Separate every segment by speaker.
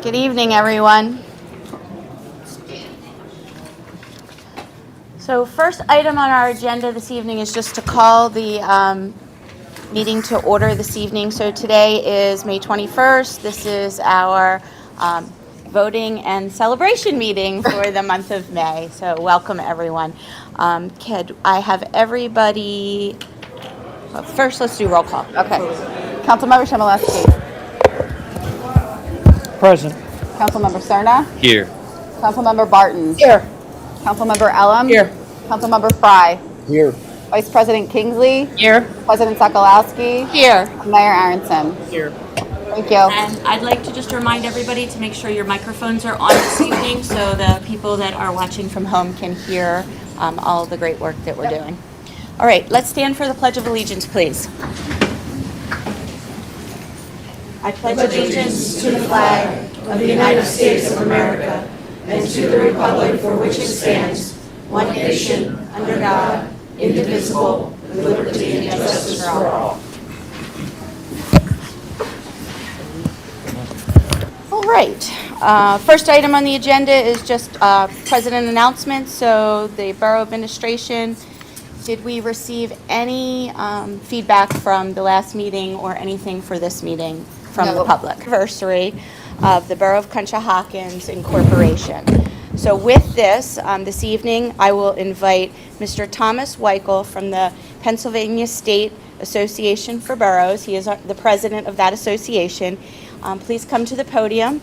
Speaker 1: Good evening, everyone. So first item on our agenda this evening is just to call the meeting to order this evening. So today is May 21st. This is our voting and celebration meeting for the month of May. So welcome, everyone. Could I have everybody, well, first let's do roll call. Okay. Councilmember Sokolowski.
Speaker 2: Present.
Speaker 1: Councilmember Cerna.
Speaker 3: Here.
Speaker 1: Councilmember Barton.
Speaker 2: Here.
Speaker 1: Councilmember Elam.
Speaker 2: Here.
Speaker 1: Councilmember Fry.
Speaker 2: Here.
Speaker 1: Vice President Kingsley.
Speaker 2: Here.
Speaker 1: President Sokolowski.
Speaker 4: Here.
Speaker 1: Mayor Aronson.
Speaker 2: Here.
Speaker 1: Thank you.
Speaker 4: And I'd like to just remind everybody to make sure your microphones are on this evening so the people that are watching
Speaker 1: From home can hear all the great work that we're doing. All right, let's stand for the Pledge of Allegiance, please. I pledge allegiance to the flag of the United States of America and to the republic for which it stands, one nation, under God, indivisible, with liberty and justice for all. All right. First item on the agenda is just president announcements. So the Borough Administration, did we receive any feedback from the last meeting or anything for this meeting from the public? Anniversary of the Borough of Conshohocken's incorporation. So with this, this evening, I will invite Mr. Thomas Weikel from the Pennsylvania State Association for Boroughs. He is the president of that association. Please come to the podium.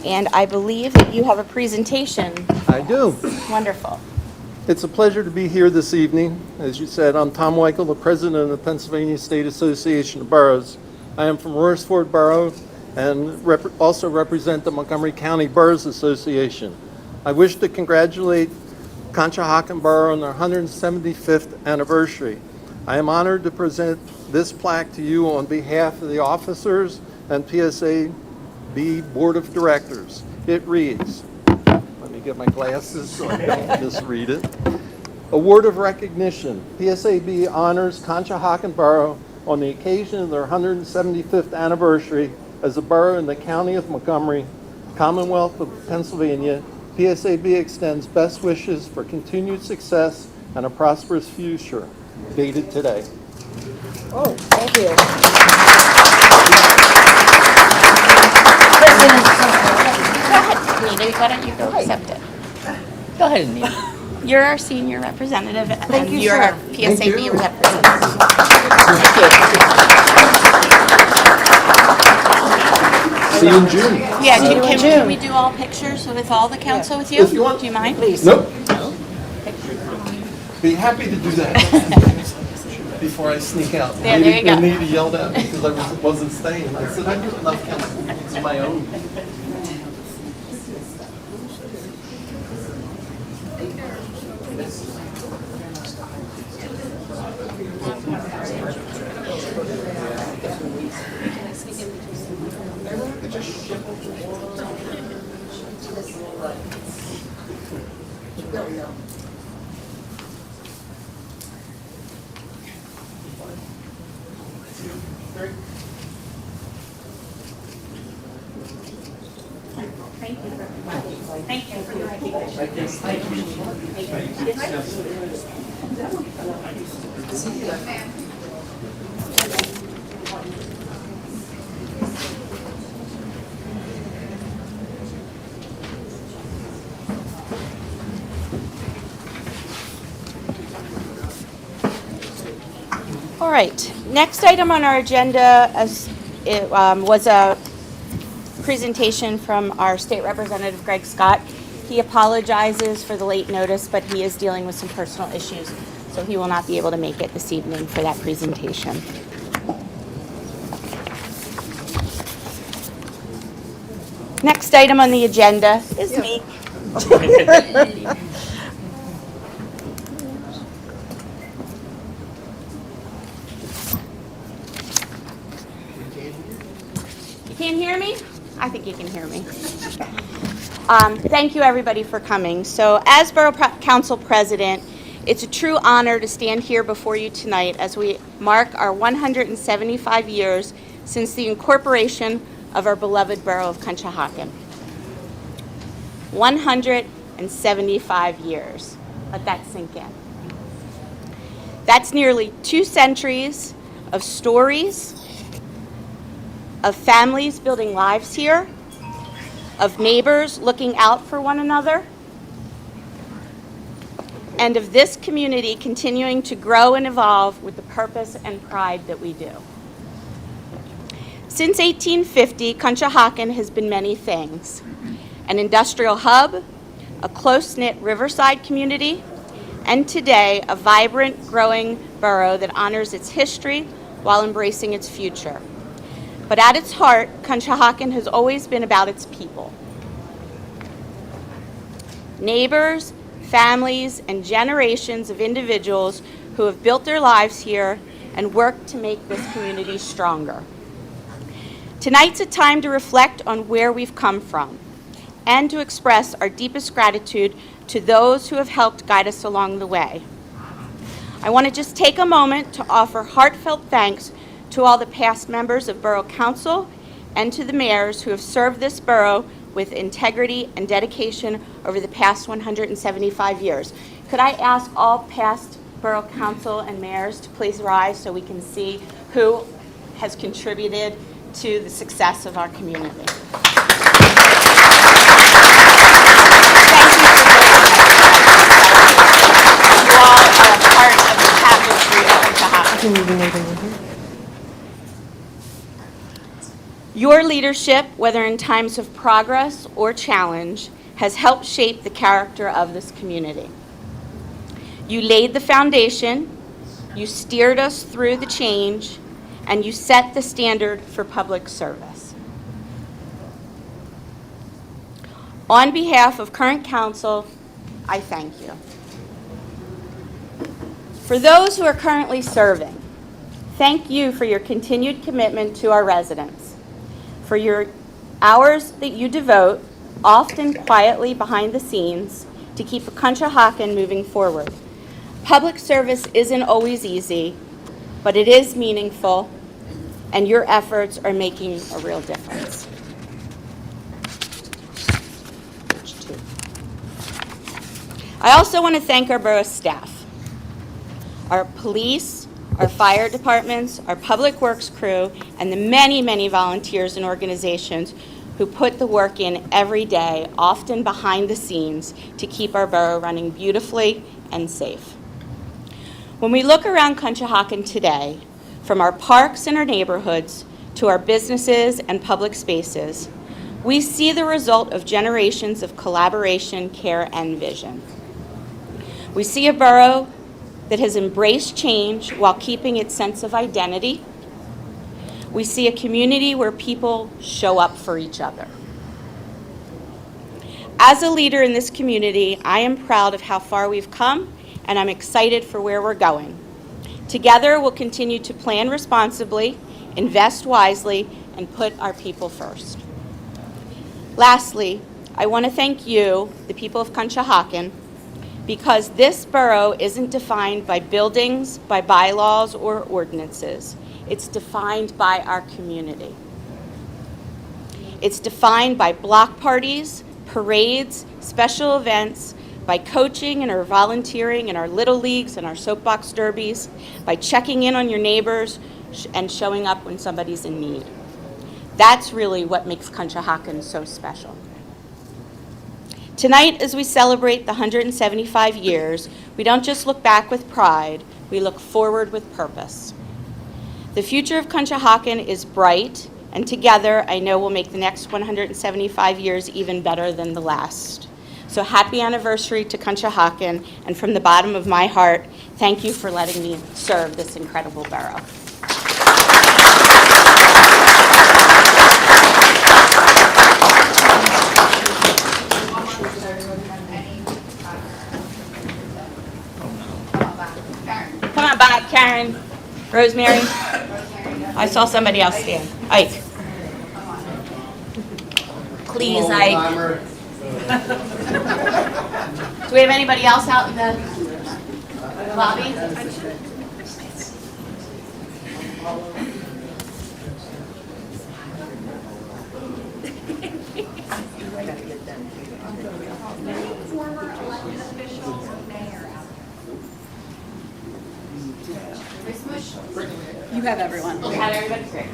Speaker 1: And I believe that you have a presentation.
Speaker 5: I do.
Speaker 1: Wonderful.
Speaker 5: It's a pleasure to be here this evening. As you said, I'm Tom Weikel, the president of the Pennsylvania State Association of Boroughs. I am from Royersford Borough and also represent the Montgomery County Boroughs Association. I wish to congratulate Conshohocken Borough on their 175th anniversary. I am honored to present this plaque to you on behalf of the officers and PSAB Board of Directors. It reads, let me get my glasses so I don't misread it. Award of recognition. PSAB honors Conshohocken Borough on the occasion of their 175th anniversary as a borough in the County of Montgomery, Commonwealth of Pennsylvania. PSAB extends best wishes for continued success and a prosperous future. Dated today.
Speaker 2: Oh, thank you.
Speaker 1: Nita, why don't you go accept it?
Speaker 2: Go ahead, Nina.
Speaker 1: You're our senior representative, and
Speaker 2: you,
Speaker 1: you're
Speaker 2: sir.
Speaker 1: our PSAB representative.
Speaker 5: See you in June.
Speaker 1: Yeah, can we do all pictures with all the council with you?
Speaker 5: If you want.
Speaker 1: Do you mind?
Speaker 2: Please.
Speaker 5: Nope. Be happy to do that. Before I sneak out.
Speaker 1: There you go.
Speaker 5: Nita yelled at me because I wasn't staying. I said, I do enough council meetings of my own.
Speaker 1: Thank you for your recognition. All right, next item on our agenda was a presentation from our state representative, Greg Scott. He apologizes for the late notice, but he is dealing with some personal issues, so he will not be able to make it this evening for that presentation. Next item on the agenda is me. You can't hear me? I think you can hear me. Thank you, everybody, for coming. So as Borough Council President, it's a true honor to stand here before you tonight as we mark our 175 years since the incorporation of our beloved borough of Conshohocken. 175 years. Let that sink in. That's nearly 2 centuries of stories, of families building lives here, of neighbors looking out for one another, and of this community continuing to grow and evolve with the purpose and pride that we do. Since 1850, Conshohocken has been many things: an industrial hub, a close-knit riverside community, and today a vibrant, growing borough that honors its history while embracing its future. But at its heart, Conshohocken has always been about its people. Neighbors, families, and generations of individuals who have built their lives here and worked to make this community stronger. Tonight's a time to reflect on where we've come from and to express our deepest gratitude to those who have helped guide us along the way. I want to just take a moment to offer heartfelt thanks to all the past members of Borough Council and to the mayors who have served this borough with integrity and dedication over the past 175 years. Could I ask all past Borough Council and mayors to please rise so we can see who has contributed to the success of our community. Thank you for joining us. You all are a part of the tapestry of Conshohocken. Your leadership, whether in times of progress or challenge, has helped shape the character of this community. You laid the foundation, you steered us through the change, and you set the standard for public service. On behalf of current council, I thank you. For those who are currently serving, thank you for your continued commitment to our residents, for your hours that you devote, often quietly behind the scenes, to keep Conshohocken moving forward. Public service isn't always easy, but it is meaningful, and your efforts are making a real difference. I also want to thank our borough staff, our police, our fire departments, our public works crew, and the many, many volunteers and organizations who put the work in every day, often behind the scenes, to keep our borough running beautifully and safe. When we look around Conshohocken today, from our parks and our neighborhoods to our businesses and public spaces, we see the result of generations of collaboration, care, and vision. We see a borough that has embraced change while keeping its sense of identity. We see a community where people show up for each other. As a leader in this community, I am proud of how far we've come, and I'm excited for where we're going. Together, we'll continue to plan responsibly, invest wisely, and put our people first. Lastly, I want to thank you, the people of Conshohocken, because this borough isn't defined by buildings, by bylaws, or ordinances. It's defined by our community. It's defined by block parties, parades, special events, by coaching and our volunteering in our little leagues and our soapbox derbies, by checking in on your neighbors and showing up when somebody's in need. That's really what makes Conshohocken so special. Tonight, as we celebrate the 175 years, we don't just look back with pride, we look forward with purpose. The future of Conshohocken is bright, and together, I know we'll make the next 175 years even better than the last. So happy anniversary to Conshohocken, and from the bottom of my heart, thank you for letting me serve this incredible borough. Come on back, Karen. Rosemary. I saw somebody else stand. Ike. Please, Ike. Do we have anybody else out in the lobby?
Speaker 3: You have everyone.
Speaker 4: You have everybody? Great.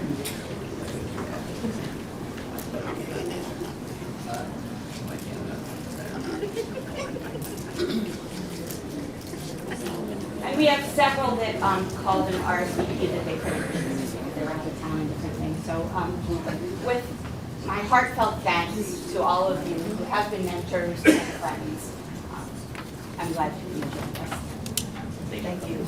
Speaker 4: And we have several that called an RSVP that they couldn't, because they were out of town and different things. So with my heartfelt thanks to all of you who have been mentors and friends, I'm glad you joined us. Thank you.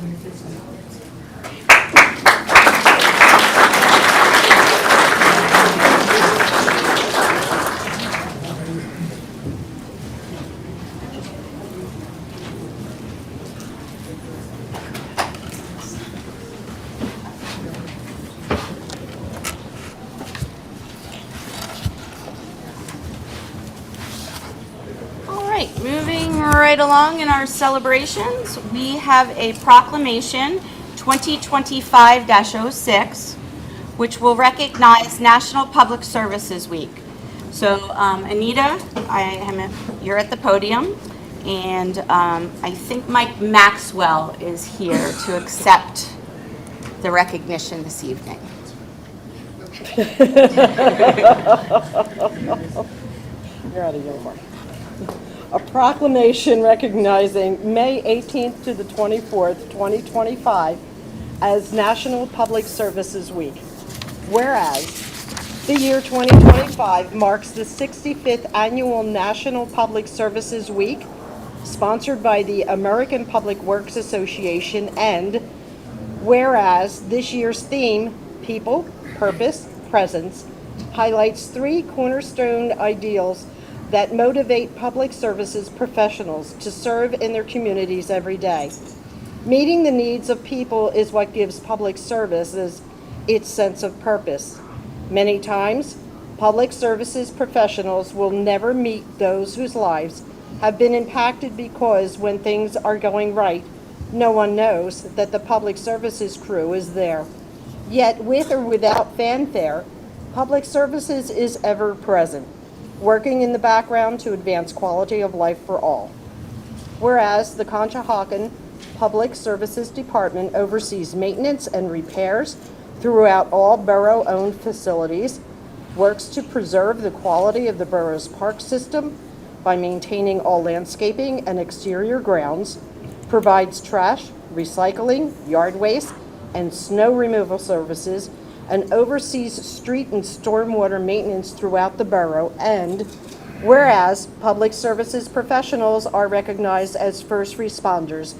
Speaker 1: All right, moving right along in our celebrations, we have a proclamation 2025-06, which will recognize National Public Services Week. So Anita, you're at the podium, and I think Mike Maxwell is here to accept the recognition this evening.
Speaker 6: You're out of your mark. A proclamation recognizing May 18th to the 24th, 2025 as National Public Services Week. Whereas the year 2025 marks the 65th annual National Public Services Week, sponsored by the American Public Works Association, and whereas this year's theme, People, Purpose, Presence, highlights three cornerstone ideals that motivate public services professionals to serve in their communities every day. Meeting the needs of people is what gives public services its sense of purpose. Many times, public services professionals will never meet those whose lives have been impacted because when things are going right, no one knows that the public services crew is there. Yet, with or without fanfare, public services is ever present, working in the background to advance quality of life for all. Whereas the Conshohocken Public Services Department oversees maintenance and repairs throughout all borough-owned facilities, works to preserve the quality of the borough's park system by maintaining all landscaping and exterior grounds, provides trash, recycling, yard waste, and snow removal services, and oversees street and stormwater maintenance throughout the borough, and whereas public services professionals are recognized as first responders,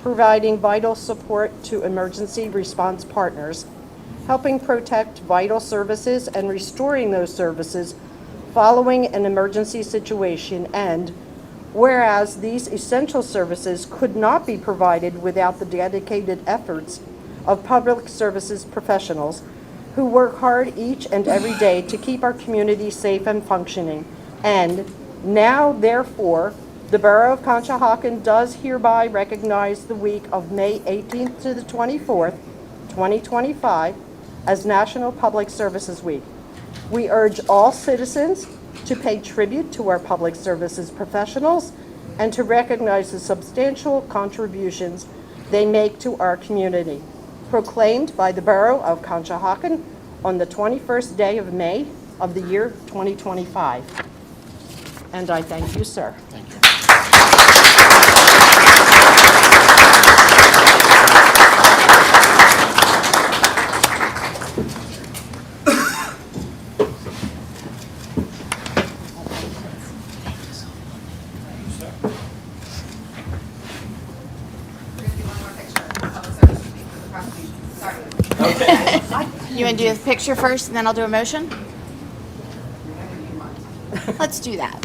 Speaker 6: providing vital support to emergency response partners, helping protect vital services and restoring those services following an emergency situation, and whereas these essential services could not be provided without the dedicated efforts of public services professionals who work hard each and every day to keep our community safe and functioning. And now, therefore, the Borough of Conshohocken does hereby recognize the week of May 18th to the 24th, 2025, as National Public Services Week. We urge all citizens to pay tribute to our public services professionals and to recognize the substantial contributions they make to our community. Proclaimed by the Borough of Conshohocken on the 21st day of May of the year 2025. And I thank you, sir. Thank you.
Speaker 1: You want to do a picture first and then I'll do a motion? Let's do that.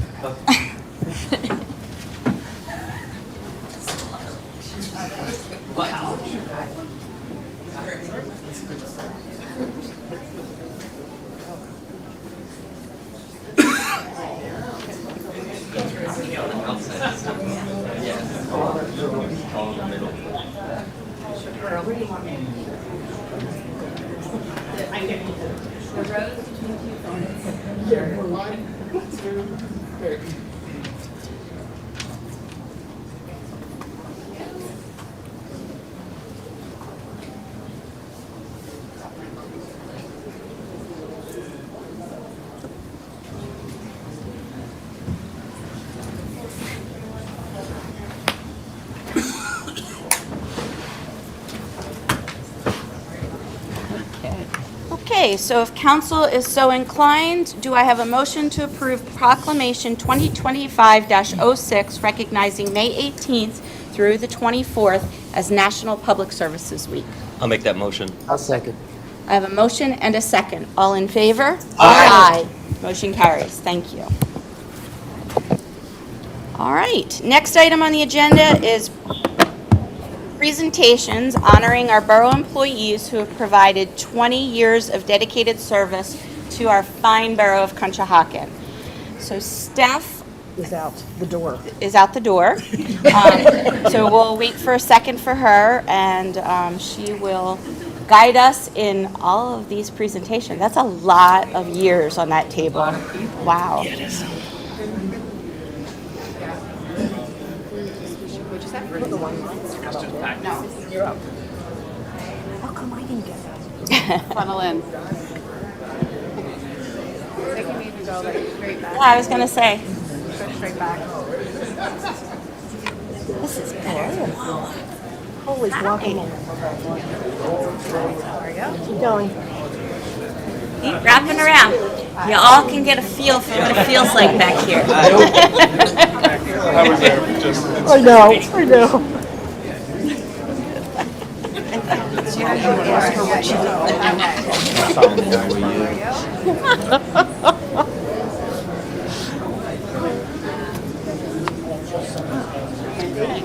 Speaker 1: Okay, so if council is so inclined, do I have a motion to approve Proclamation 2025-06 recognizing May 18th through the 24th as National Public Services Week?
Speaker 7: I'll make that motion.
Speaker 2: I'll second.
Speaker 1: I have a motion and a second. All in favor? Aye. Motion carries. Thank you. All right, next item on the agenda is presentations honoring our borough employees who have provided 20 years of dedicated service to our fine borough of Conshohocken. So Steph
Speaker 6: Is out the door.
Speaker 1: is out the door. So we'll wait for a second for her, and she will guide us in all of these presentations. That's a lot of years on that table. Wow.
Speaker 6: How come I didn't get that?
Speaker 3: Funnel in. They can even go like straight back.
Speaker 1: Yeah, I was going to say.
Speaker 3: Go straight back.
Speaker 1: This is better.
Speaker 6: Holy guacamole. Keep going.
Speaker 1: Keep wrapping around. You all can get a feel for what it feels like back here.
Speaker 6: I know.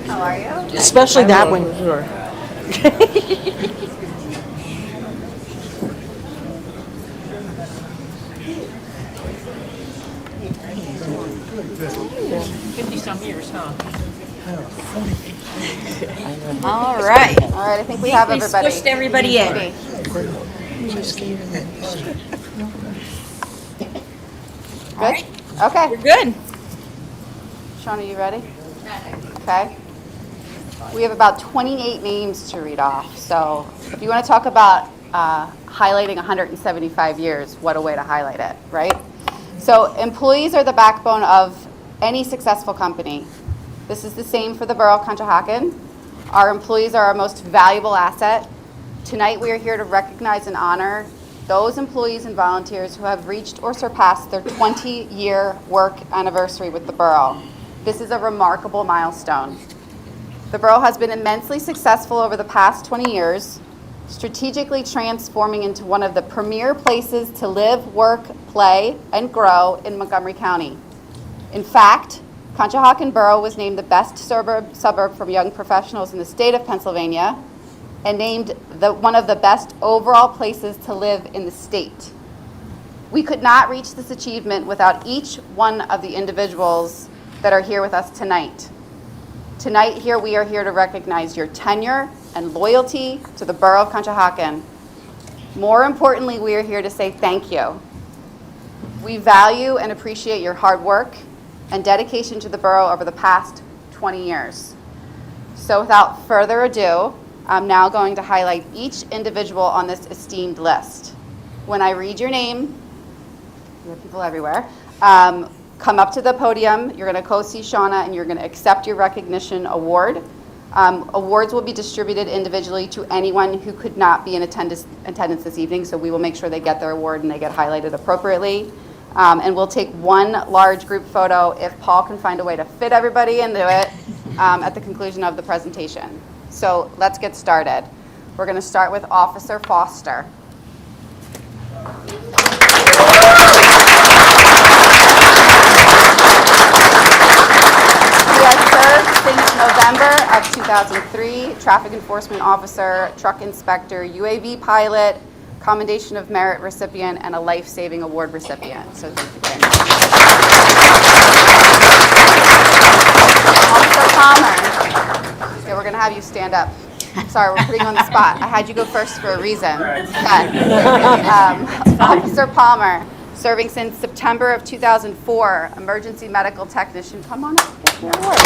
Speaker 3: How are you?
Speaker 6: Especially that one.
Speaker 1: All right.
Speaker 3: All right, I think we have
Speaker 1: We
Speaker 3: everybody.
Speaker 1: squished everybody in.
Speaker 3: Good? Okay.
Speaker 1: We're good.
Speaker 3: Sean, are you ready? Okay. We have about 28 names to read off. So if you want to talk about highlighting 175 years, what a way to highlight it, right? So employees are the backbone of any successful company. This is the same for the Borough of Conshohocken. Our employees are our most valuable asset. Tonight we are here to recognize and honor those employees and volunteers who have reached or surpassed their 20-year work anniversary with the borough. This is a remarkable milestone. The borough has been immensely successful over the past 20 years, strategically transforming into one of the premier places to live, work, play, and grow in Montgomery County. In fact, Conshohocken Borough was named the best suburb from young professionals in the state of Pennsylvania and named one of the best overall places to live in the state. We could not reach this achievement without each one of the individuals that are here with us tonight. Tonight here we are here to recognize your tenure and loyalty to the Borough of Conshohocken. More importantly, we are here to say thank you. We value and appreciate your hard work and dedication to the borough over the past 20 years. So without further ado, I'm now going to highlight each individual on this esteemed list. When I read your name, there are people everywhere, come up to the podium, you're going to co-see Shauna, and you're going to accept your recognition award. Awards will be distributed individually to anyone who could not be in attendance this evening, so we will make sure they get their award and they get highlighted appropriately. And we'll take one large group photo if Paul can find a way to fit everybody into it at the conclusion of the presentation. So let's get started. We're going to start with Officer Foster. He has served since November of 2003, Traffic Enforcement Officer, Truck Inspector, UAV Pilot, Commendation of Merit recipient, and a Life-Saving Award recipient. So thank you very much. Officer Palmer. Okay, we're going to have you stand up. Sorry, we're putting you on the spot. I had you go first for a reason. Officer Palmer, serving since September of 2004, Emergency Medical Technician. Come on up, get your award.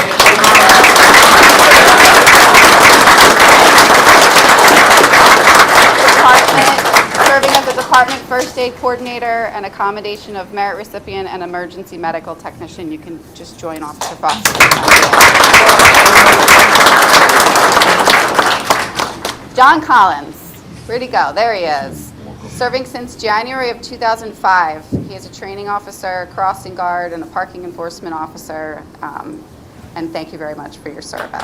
Speaker 3: Serving as a Department First Aid Coordinator and Accommodation of Merit Recipient and Emergency Medical Technician. You can just join Officer Foster. John Collins. Where'd he go? There he is. Serving since January of 2005. He is a training officer, crossing guard, and a parking enforcement officer. And thank you very much for your service.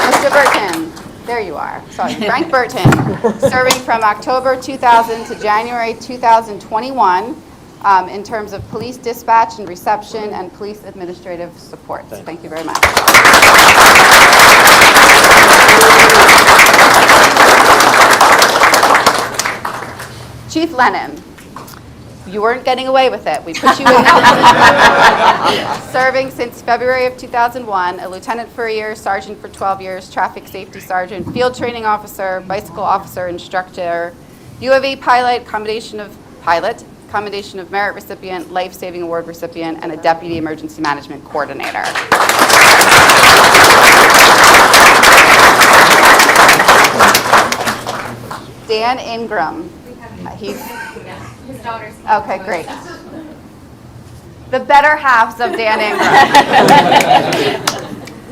Speaker 3: Mr. Burton, there you are. Sorry, Frank Burton, serving from October 2000 to January 2021 in terms of police dispatch and reception and police administrative support. Thank you very much. Chief Lennon, you weren't getting away with it. We put you in. Serving since February of 2001, a lieutenant for a year, sergeant for 12 years, traffic safety sergeant, field training officer, bicycle officer, instructor, U of A pilot, commendation of merit recipient, life-saving award recipient, and a deputy emergency management coordinator. Dan Ingram. He's
Speaker 4: His daughter's.
Speaker 3: okay, great. The better halves of Dan Ingram.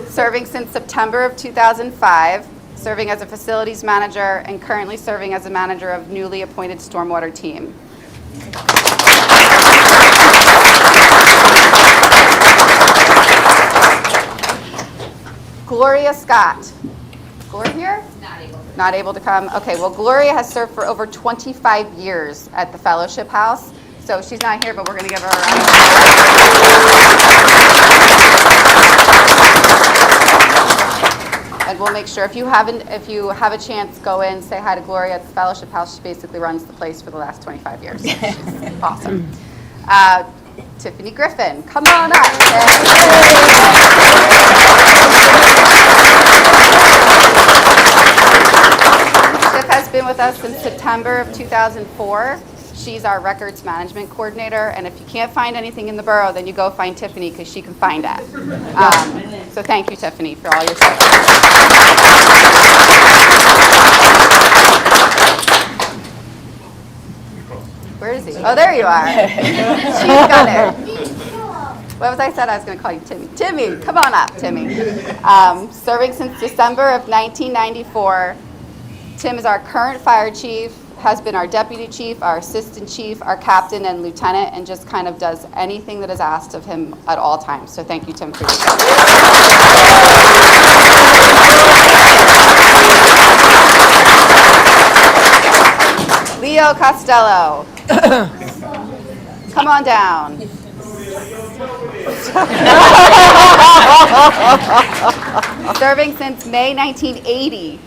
Speaker 3: Serving since September of 2005, serving as a facilities manager, and currently serving as a manager of newly appointed stormwater team. Gloria Scott. Gloria here? Not able to come. Okay, well, Gloria has served for over 25 years at the Fellowship House, so she's not here, but we're going to give her a round of applause. And we'll make sure, if you have a chance, go in, say hi to Gloria at the Fellowship House. She basically runs the place for the last 25 years. So she's awesome. Tiffany Griffin, come on up. Tiff has been with us since September of 2004. She's our records management coordinator, and if you can't find anything in the borough, then you go find Tiffany because she can find it. So thank you, Tiffany, for all your service. Where is he? Oh, there you are. She's got it. What was I said? I was going to call you Timmy. Timmy, come on up, Timmy. Serving since December of 1994. Tim is our current fire chief, has been our deputy chief, our assistant chief, our captain and lieutenant, and just kind of does anything that is asked of him at all times. So thank you, Tim, for your service. Leo Costello. Come on down. Serving since May 1980.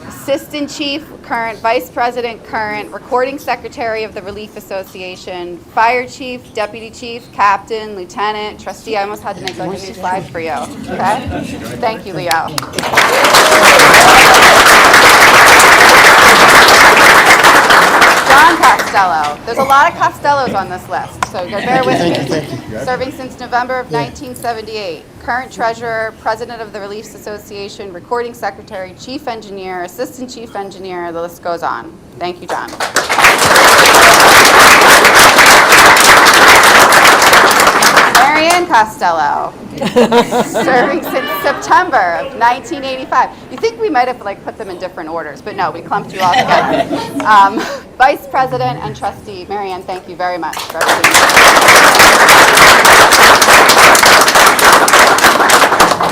Speaker 3: Assistant Chief, current Vice President, current Recording Secretary of the Relief Association, Fire Chief, Deputy Chief, Captain, Lieutenant, Trustee. I almost had to make like a new slide for you. Okay? Thank you, Leo. John Costello. There's a lot of Costellos on this list, so bear with me. Serving since November of 1978. Current Treasurer, President of the Relief Association, Recording Secretary, Chief Engineer, Assistant Chief Engineer, the list goes on. Thank you, John. Marianne Costello. Serving since September of 1985. You think we might have put them in different orders, but no, we clumped you all together. Vice President and Trustee. Marianne, thank you very much for everything.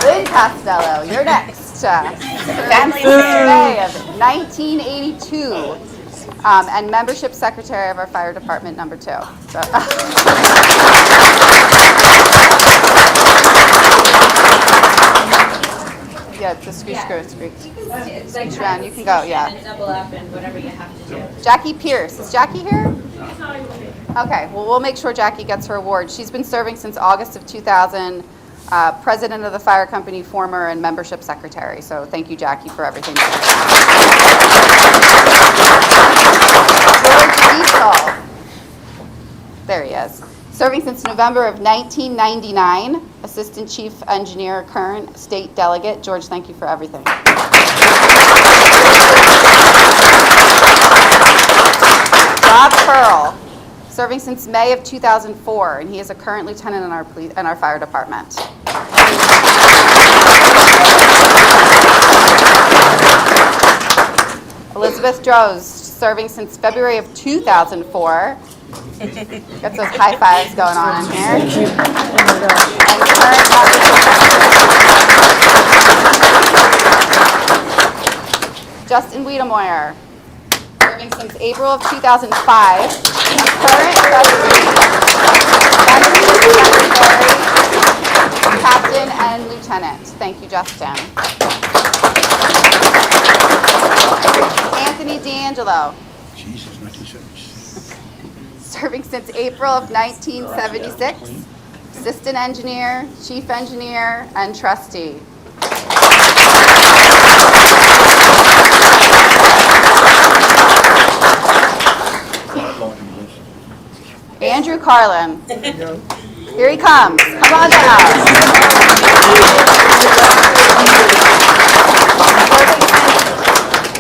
Speaker 3: Lynn Costello, you're next. Family May of 1982. And Membership Secretary of our Fire Department, number 2. So. Yeah, it's a squeeze, squeeze around. You can go, yeah.
Speaker 4: And double up and whatever you have to do.
Speaker 3: Jackie Pierce. Is Jackie here? Okay, well, we'll make sure Jackie gets her award. She's been serving since August of 2000, President of the Fire Company, former, and Membership Secretary. So thank you, Jackie, for everything. George Diesel. There he is. Serving since November of 1999, Assistant Chief Engineer, current State Delegate. George, thank you for everything. Rob Pearl, serving since May of 2004, and he is a current lieutenant in our our fire department. Elizabeth Droz, serving since February of 2004. Got those high fives going on in here. And current Justin Wiedemoyer, serving since April of 2005. Current trustee, secretary, captain, and lieutenant. Thank you, Justin. Anthony D'Angelo,
Speaker 7: Jesus, 1976.
Speaker 3: serving since April of 1976. Assistant engineer, chief engineer, and trustee. Andrew Carlin. Here he comes. Come on down.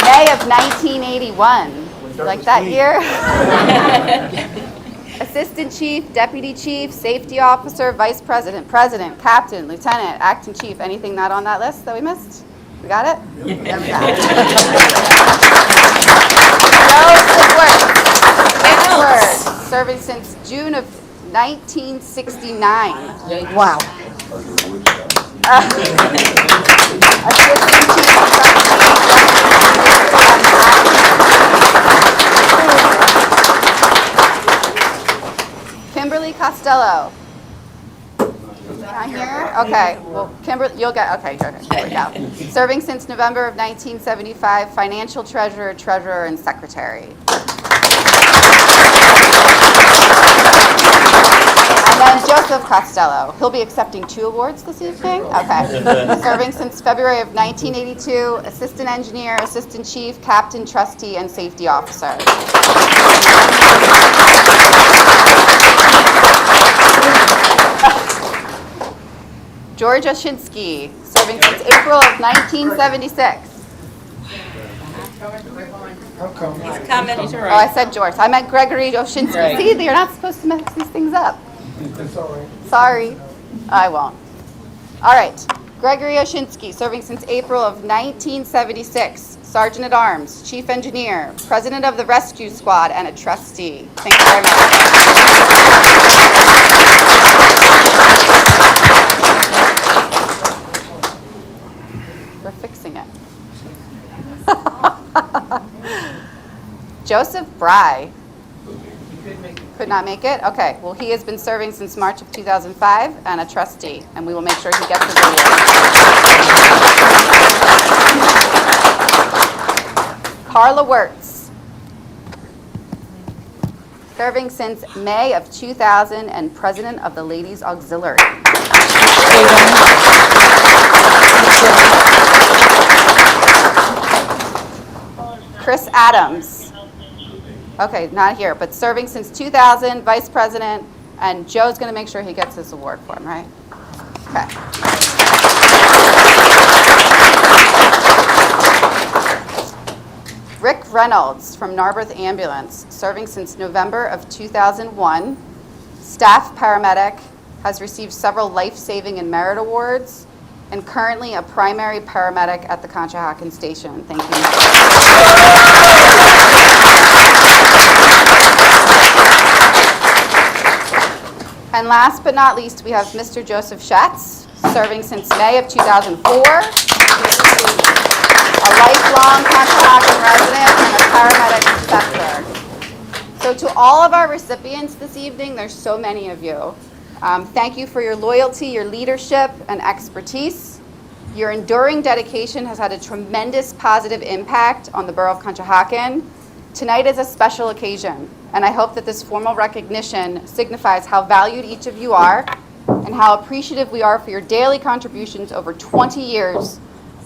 Speaker 3: May of 1981. Like that year? Assistant chief, deputy chief, safety officer, vice president, president, captain, lieutenant, acting chief. Anything not on that list that we missed? We got it? Yeah, we got it. Joe Sigworth, serving since June of 1969.
Speaker 6: Wow.
Speaker 3: Assistant chief Kimberly Costello. Not here? Okay. Well, Kimberly, you'll get, okay, here we go. Serving since November of 1975, financial treasurer, treasurer, and secretary. And then Joseph Costello. He'll be accepting 2 awards this evening? Okay. Serving since February of 1982, assistant engineer, assistant chief, captain, trustee, and safety officer. George Oshinsky, serving since April of 1976. Oh, I said George. I meant Gregory Oshinsky.
Speaker 2: Right.
Speaker 3: See, you're not supposed to mix these things up. Sorry. I won't. All right. Gregory Oshinsky, serving since April of 1976. Sergeant at Arms, Chief Engineer, President of the Rescue Squad, and a trustee. Thank you very much. We're fixing it. Joseph Bry. Could not make it? Okay. Well, he has been serving since March of 2005 and a trustee, and we will make sure he gets his award. Carla Wirtz. Serving since May of 2000 and president of the Ladies Auxiliary. Chris Adams. Okay, not here, but serving since 2000, vice president, and Joe's going to make sure he gets this award for him, right? Okay. Rick Reynolds from Narberth Ambulance, serving since November of 2001, staff paramedic, has received several life-saving and merit awards, and currently a primary paramedic at the Conshohocken Station. Thank you. And last but not least, we have Mr. Joseph Schatz, serving since May of 2004. A lifelong Conshohocken resident and a paramedic inspector. So to all of our recipients this evening, there's so many of you. Thank you for your loyalty, your leadership, and expertise. Your enduring dedication has had a tremendous positive impact on the Borough of Conshohocken. Tonight is a special occasion, and I hope that this formal recognition signifies how valued each of you are and how appreciative we are for your daily contributions over 20 years,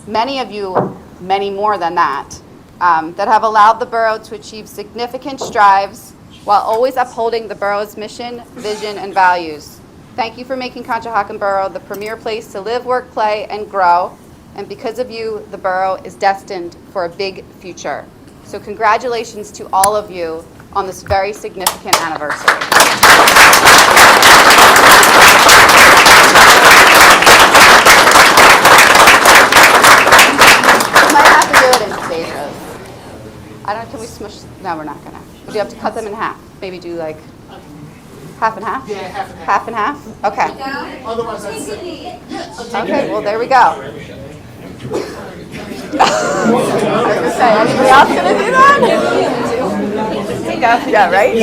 Speaker 3: many of you, many more than that, that have allowed the borough to achieve significant strides while always upholding the borough's mission, vision, and values. Thank you for making Conshohocken Borough the premier place to live, work, play, and grow. And because of you, the borough is destined for a big future. So congratulations to all of you on this very significant anniversary. You might have to do it in stages. Would you have to cut them in half? Maybe do like half and half?
Speaker 8: Yeah, half and half.
Speaker 3: Half and half? Okay.
Speaker 8: Otherwise, I'd say, yeah, I'll take
Speaker 3: Okay, well, there we go. I was gonna say, anybody else gonna do that? There you go. Yeah, right?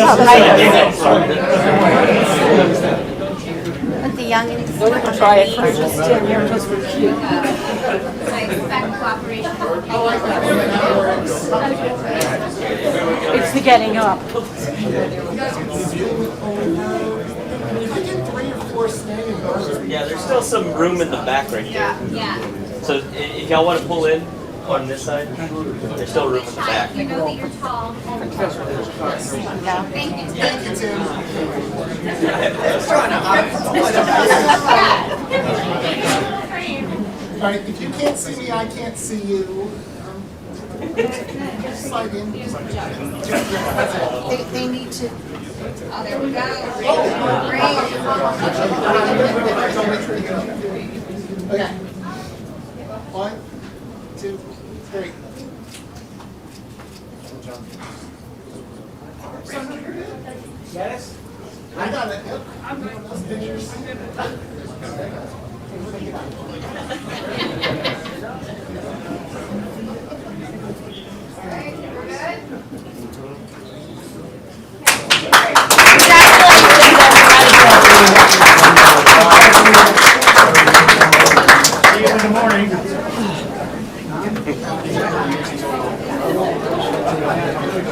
Speaker 1: Let the youngins.
Speaker 3: Try it first.
Speaker 4: I expect cooperation.
Speaker 2: It's the getting up.
Speaker 8: I get 3 or 4 standing burgers.
Speaker 9: Yeah, there's still some room in the back right here.
Speaker 4: Yeah.
Speaker 9: So if y'all want to pull in on this side, there's still room in the back.
Speaker 4: You know that you're tall. Thank you.
Speaker 8: Thank you, Tim. All right, if you can't see me, I can't see you. Just slide in.
Speaker 4: They need to. Oh, there we go.
Speaker 8: Okay. 1, 2, 3. Yes? I got it. Yep. I'm doing those pictures.
Speaker 7: See you in the morning.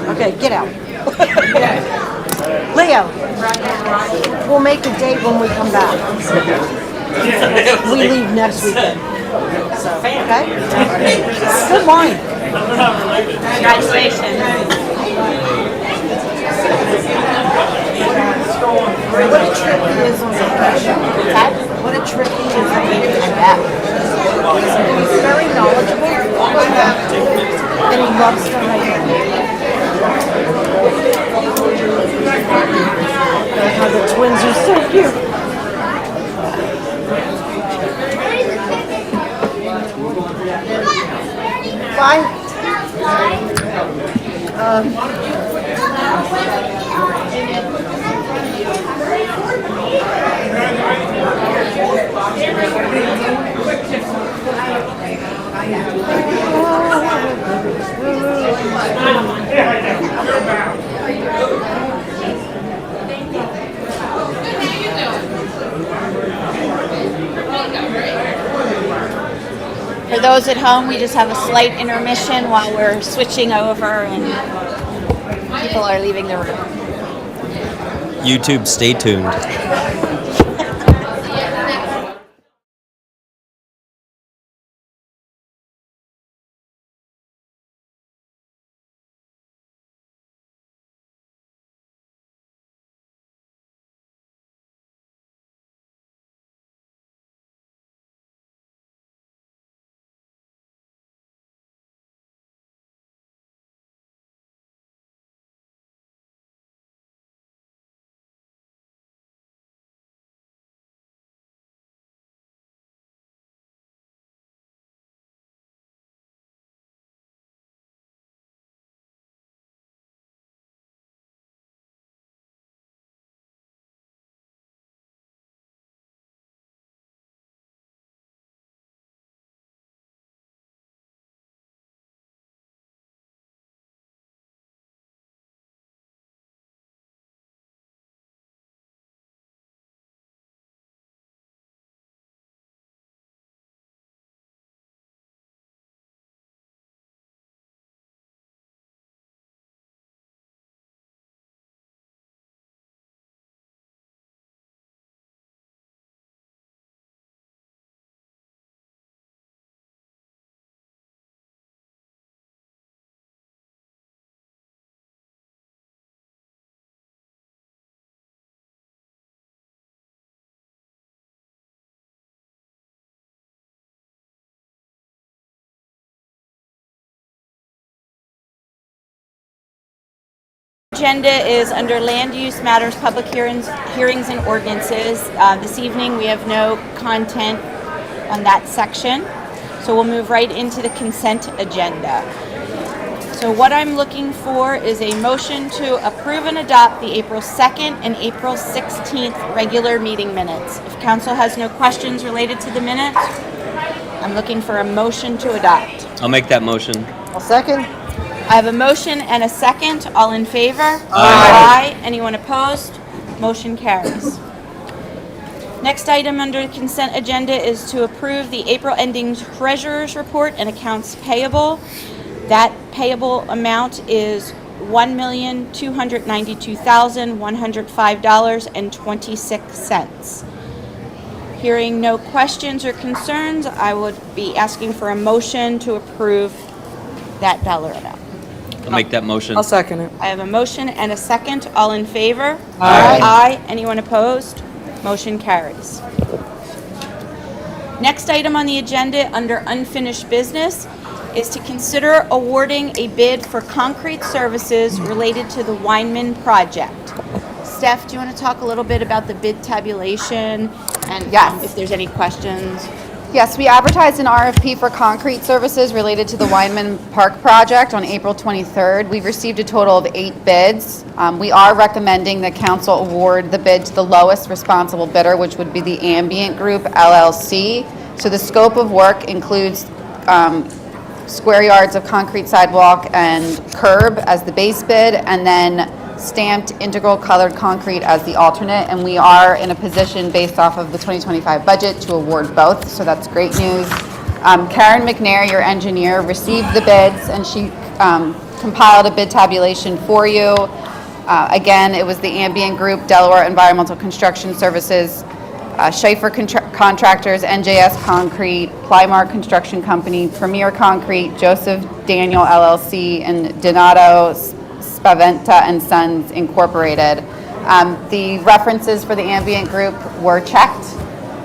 Speaker 6: Okay, get out. Leo, we'll make a date when we come back. We leave next weekend. So, okay? Good wine.
Speaker 1: Congratulations.
Speaker 6: What a trip he is on vacation. What a trip he is on vacation. He's very knowledgeable. And he loves to write. How the twins are so cute. Bye.
Speaker 1: For those at home, we just have a slight intermission while we're switching over and people are leaving the room.
Speaker 10: YouTube, stay tuned.
Speaker 1: Agenda is under land use matters, public hearings and ordinances. This evening, we have no content on that section, so we'll move right into the consent agenda. So what I'm looking for is a motion to approve and adopt the April 2nd and April 16th regular meeting minutes. If council has no questions related to the minutes, I'm looking for a motion to adopt.
Speaker 10: I'll make that motion.
Speaker 6: I'll second.
Speaker 1: I have a motion and a second. All in favor? Aye. Anyone opposed? Motion carries. Next item under the consent agenda is to approve the April ending treasurer's report and accounts payable. That payable amount is $1,292,105.26. Hearing no questions or concerns, I would be asking for a motion to approve that dollar amount.
Speaker 10: I'll make that motion.
Speaker 6: I'll second it.
Speaker 1: I have a motion and a second. All in favor?
Speaker 10: Aye.
Speaker 1: Aye. Anyone opposed? Motion carries. Next item on the agenda under unfinished business is to consider awarding a bid for concrete services related to the Weinmann project. Steph, do you want to talk a little bit about the bid tabulation and
Speaker 3: Yes.
Speaker 1: if there's any questions?
Speaker 3: Yes, we advertised an RFP for concrete services related to the Weinmann Park project on April 23rd. We've received a total of 8 bids. We are recommending that council award the bid to the lowest responsible bidder, which would be the Ambient Group LLC. So the scope of work includes square yards of concrete sidewalk and curb as the base bid, and then stamped integral colored concrete as the alternate, and we are in a position based off of the 2025 budget to award both, so that's great news. Karen McNair, your engineer, received the bids and she compiled a bid tabulation for you. Again, it was the Ambient Group, Delaware Environmental Construction Services, Schaefer Contractors, NJS Concrete, Plymark Construction Company, Premier Concrete, Joseph Daniel LLC, and Donato Spaventa and Sons Incorporated. The references for the Ambient Group were checked,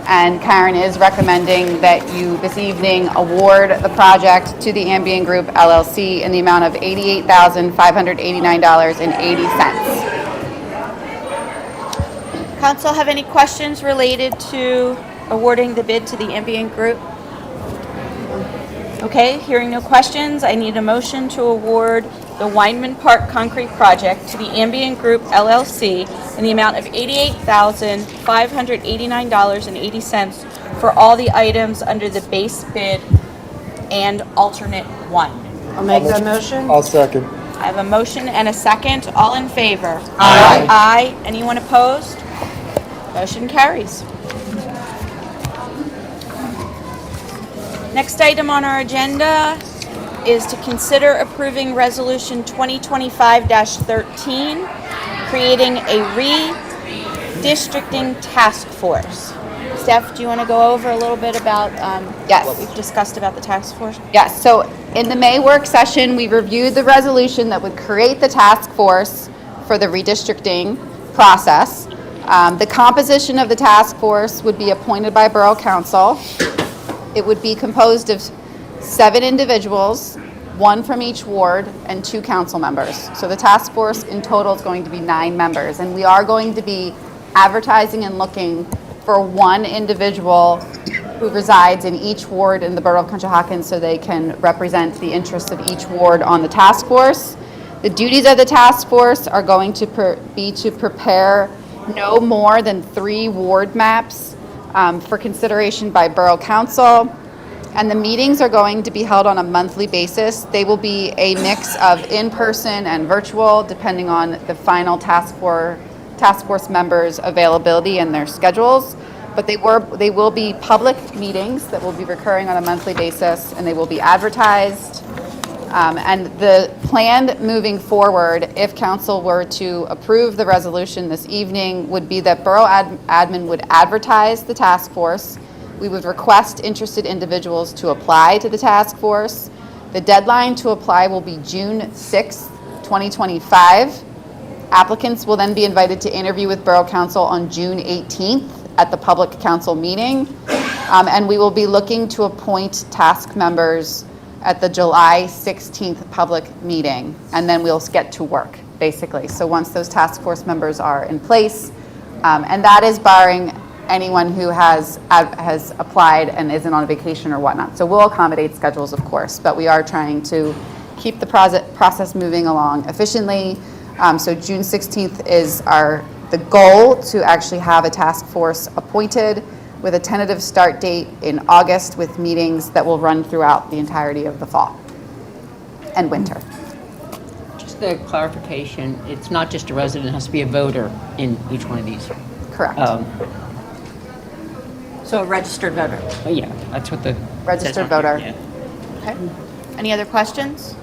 Speaker 3: and Karen is recommending that you this evening award the project to the Ambient Group LLC in the amount of $88,589.80.
Speaker 1: Council have any questions related to awarding the bid to the Ambient Group? Okay, hearing no questions, I need a motion to award the Weinmann Park concrete project to the Ambient Group LLC in the amount of $88,589.80 for all the items under the base bid and alternate 1.
Speaker 6: I'll make that motion.
Speaker 5: I'll second.
Speaker 1: I have a motion and a second. All in favor? Aye. Aye. Anyone opposed? Motion carries. Next item on our agenda is to consider approving Resolution 2025-13, creating a Redistricting Task Force. Steph, do you want to go over a little bit about
Speaker 3: Yes.
Speaker 1: what we've discussed about the task force?
Speaker 3: Yes, so in the May work session, we reviewed the resolution that would create the task force for the redistricting process. The composition of the task force would be appointed by Borough Council. It would be composed of 7 individuals, 1 from each ward, and 2 council members. So the task force in total is going to be 9 members, and we are going to be advertising and looking for 1 individual who resides in each ward in the Borough of Conshohocken so they can represent the interests of each ward on the task force. The duties of the task force are going to be to prepare no more than 3 ward maps for consideration by Borough Council. And the meetings are going to be held on a monthly basis. They will be a mix of in-person and virtual, depending on the final task force members' availability and their schedules. But they will be public meetings that will be recurring on a monthly basis, and they will be advertised. And the plan moving forward, if council were to approve the resolution this evening, would be that Borough Admin would advertise the task force. We would request interested individuals to apply to the task force. The deadline to apply will be June 6th, 2025. Applicants will then be invited to interview with Borough Council on June 18th at the public council meeting. And we will be looking to appoint task members at the July 16th public meeting, and then we'll get to work, basically. So once those task force members are in place, and that is barring anyone who has applied and isn't on vacation or whatnot. So we'll accommodate schedules, of course, but we are trying to keep the process moving along efficiently. So June 16th is the goal to actually have a task force appointed with a tentative start date in August with meetings that will run throughout the entirety of the fall and winter.
Speaker 2: Just a clarification, it's not just a resident, it has to be a voter in each one of these.
Speaker 3: Correct.
Speaker 2: So a registered voter. Oh, yeah, that's what the.
Speaker 3: Registered
Speaker 2: says on
Speaker 3: voter.
Speaker 2: here,
Speaker 1: Okay. Any other questions?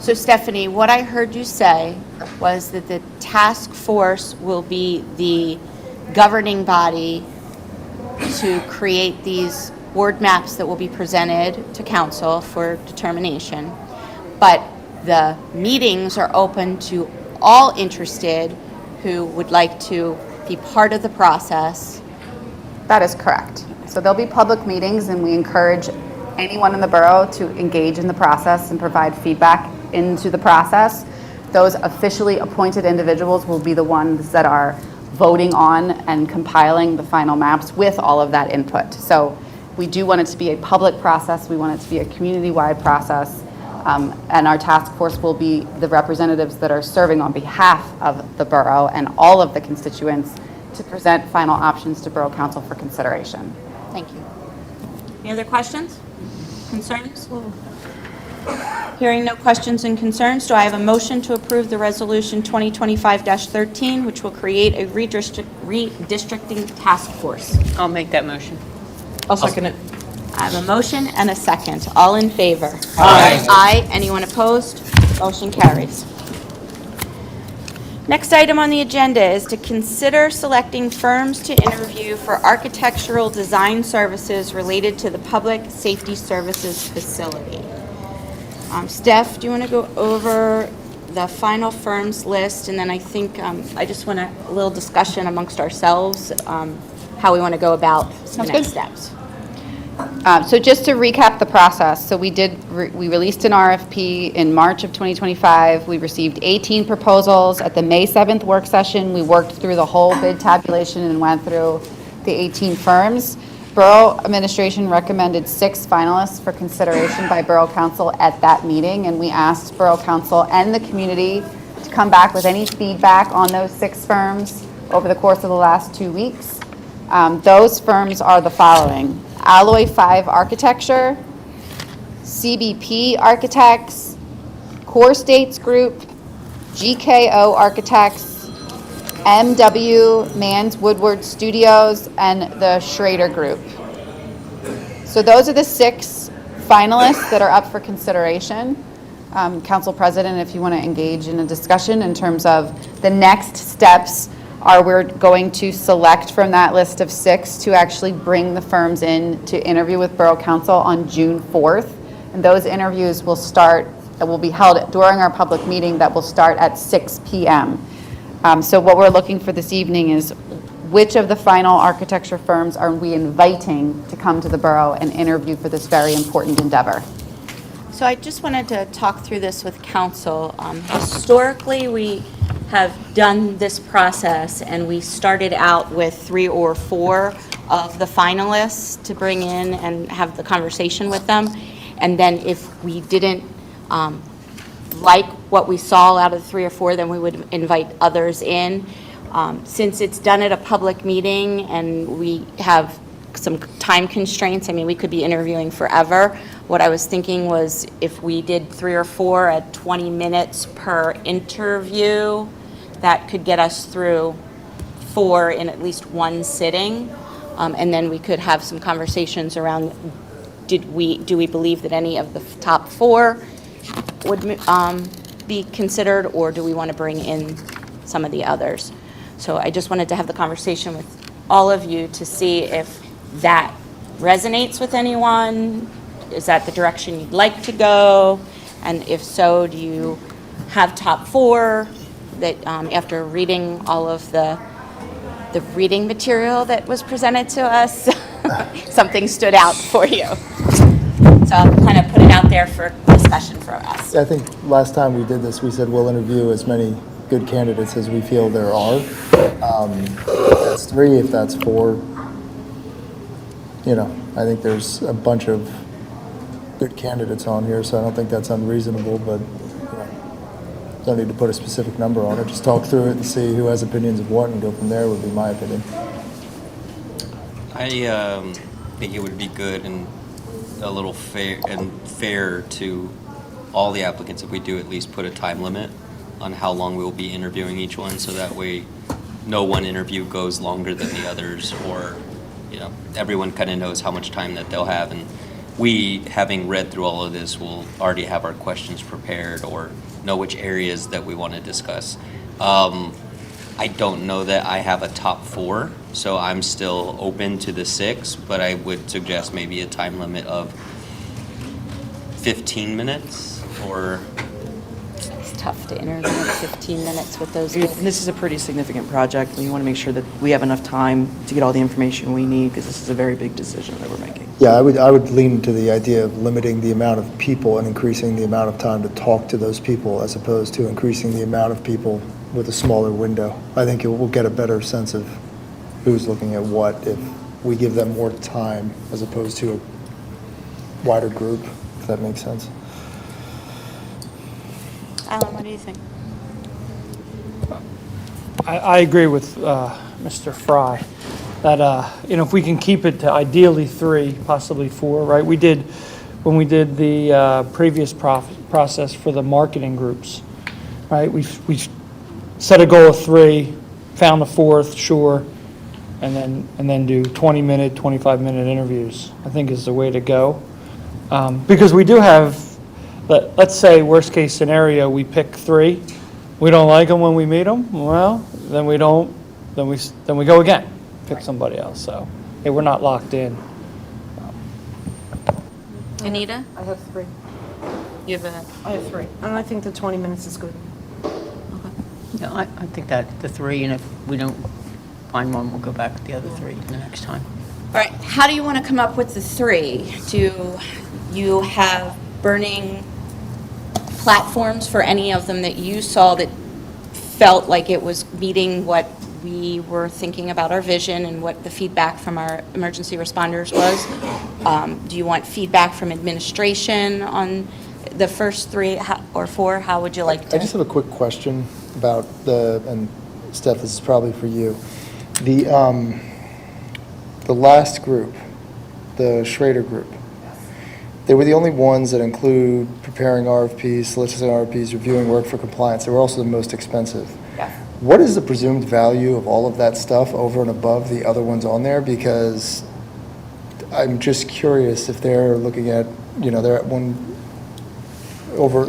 Speaker 1: So Stephanie, what I heard you say was that the task force will be the governing body to create these ward maps that will be presented to council for determination. But the meetings are open to all interested who would like to be part of the process.
Speaker 3: That is correct. So there'll be public meetings, and we encourage anyone in the borough to engage in the process and provide feedback into the process. Those officially appointed individuals will be the ones that are voting on and compiling the final maps with all of that input. So we do want it to be a public process. We want it to be a community-wide process. And our task force will be the representatives that are serving on behalf of the borough and all of the constituents to present final options to Borough Council for consideration.
Speaker 1: Thank you. Any other questions? Concerns? Hearing no questions and concerns, do I have a motion to approve the resolution 2025-13, which will create a redistricting task force?
Speaker 2: I'll make that motion.
Speaker 6: I'll second it.
Speaker 1: I have a motion and a second. All in favor?
Speaker 2: Aye.
Speaker 1: Aye. Anyone opposed? Motion carries. Next item on the agenda is to consider selecting firms to interview for architectural design services related to the Public Safety Services facility. Steph, do you want to go over the final firms list? And then I think I just want a little discussion amongst ourselves, how we want to go about the next steps.
Speaker 3: So just to recap the process, so we released an RFP in March of 2025. We received 18 proposals. At the May 7th work session, we worked through the whole bid tabulation and went through the 18 firms. Borough Administration recommended 6 finalists for consideration by Borough Council at that meeting, and we asked Borough Council and the community to come back with any feedback on those 6 firms over the course of the last 2 weeks. Those firms are the following: Alloy 5 Architecture, CBP Architects, Core States Group, GKO Architects, MW Mans Woodward Studios, and the Schrader Group. So those are the 6 finalists that are up for consideration. Council President, if you want to engage in a discussion in terms of the next steps, we're going to select from that list of 6 to actually bring the firms in to interview with Borough Council on June 4th. And those interviews will be held during our public meeting that will start at 6 p.m. So what we're looking for this evening is which of the final architecture firms are we inviting to come to the borough and interview for this very important endeavor?
Speaker 1: So I just wanted to talk through this with council. Historically, we have done this process, and we started out with 3 or 4 of the finalists to bring in and have the conversation with them. And then if we didn't like what we saw out of the 3 or 4, then we would invite others in. Since it's done at a public meeting and we have some time constraints, I mean, we could be interviewing forever. What I was thinking was if we did 3 or 4 at 20 minutes per interview, that could get us through 4 in at least one sitting. And then we could have some conversations around, do we believe that any of the top 4 would be considered, or do we want to bring in some of the others? So I just wanted to have the conversation with all of you to see if that resonates with anyone. Is that the direction you'd like to go? And if so, do you have top 4 that after reading all of the reading material that was presented to us, something stood out for you? So I'll kind of put it out there for discussion for us.
Speaker 11: I think last time we did this, we said we'll interview as many good candidates as we feel there are. If that's 3, if that's 4, I think there's a bunch of good candidates on here, so I don't think that's unreasonable, but, don't need to put a specific number on it. Just talk through it and see who has opinions of what and go from there would be my opinion.
Speaker 10: I think it would be good and a little fair to all the applicants if we do at least put a time limit on how long we will be interviewing each one, so that way no one interview goes longer than the others, or everyone kind of knows how much time that they'll have, and we, having read through all of this, will already have our questions prepared or know which areas that we want to discuss. I don't know that I have a top 4, so I'm still open to the 6, but I would suggest maybe a time limit of 15 minutes or...
Speaker 1: It's tough to interview in 15 minutes with those
Speaker 12: And
Speaker 1: kids.
Speaker 12: this is a pretty significant project, and we want to make sure that we have enough time to get all the information we need, because this is a very big decision that we're making.
Speaker 11: Yeah, I would lean to the idea of limiting the amount of people and increasing the amount of time to talk to those people, as opposed to increasing the amount of people with a smaller window. I think we'll get a better sense of who's looking at what if we give them more time as opposed to a wider group, if that makes sense.
Speaker 1: Alan, what do you think?
Speaker 8: I agree with Mr. Fry that, if we can keep it to ideally 3, possibly 4, right? When we did the previous process for the marketing groups, right? We set a goal of 3, found the 4th, sure, and then do 20-minute, 25-minute interviews, I think is the way to go. Because we do have, let's say, worst case scenario, we pick 3. We don't like them when we meet them. Well, then we don't. Then we go again, pick somebody else. So, hey, we're not locked in.
Speaker 1: Anita?
Speaker 6: I have 3.
Speaker 1: You have
Speaker 6: I have 3. And I think the 20 minutes is good.
Speaker 2: No, I think that the 3, and if we don't find one, we'll go back with the other 3 the next time.
Speaker 1: All right, how do you want to come up with the 3? Do you have burning platforms for any of them that you saw that felt like it was meeting what we were thinking about our vision and what the feedback from our emergency responders was? Do you want feedback from administration on the first 3 or 4? How would you like to?
Speaker 11: I just have a quick question about and Steph, this is probably for you. The last group, the Schrader group, they were the only ones that include preparing RFPs, soliciting RFPs, reviewing work for compliance. They were also the most expensive.
Speaker 3: Yes.
Speaker 11: What is the presumed value of all of that stuff over and above the other ones on there? Because I'm just curious if they're looking at, they're at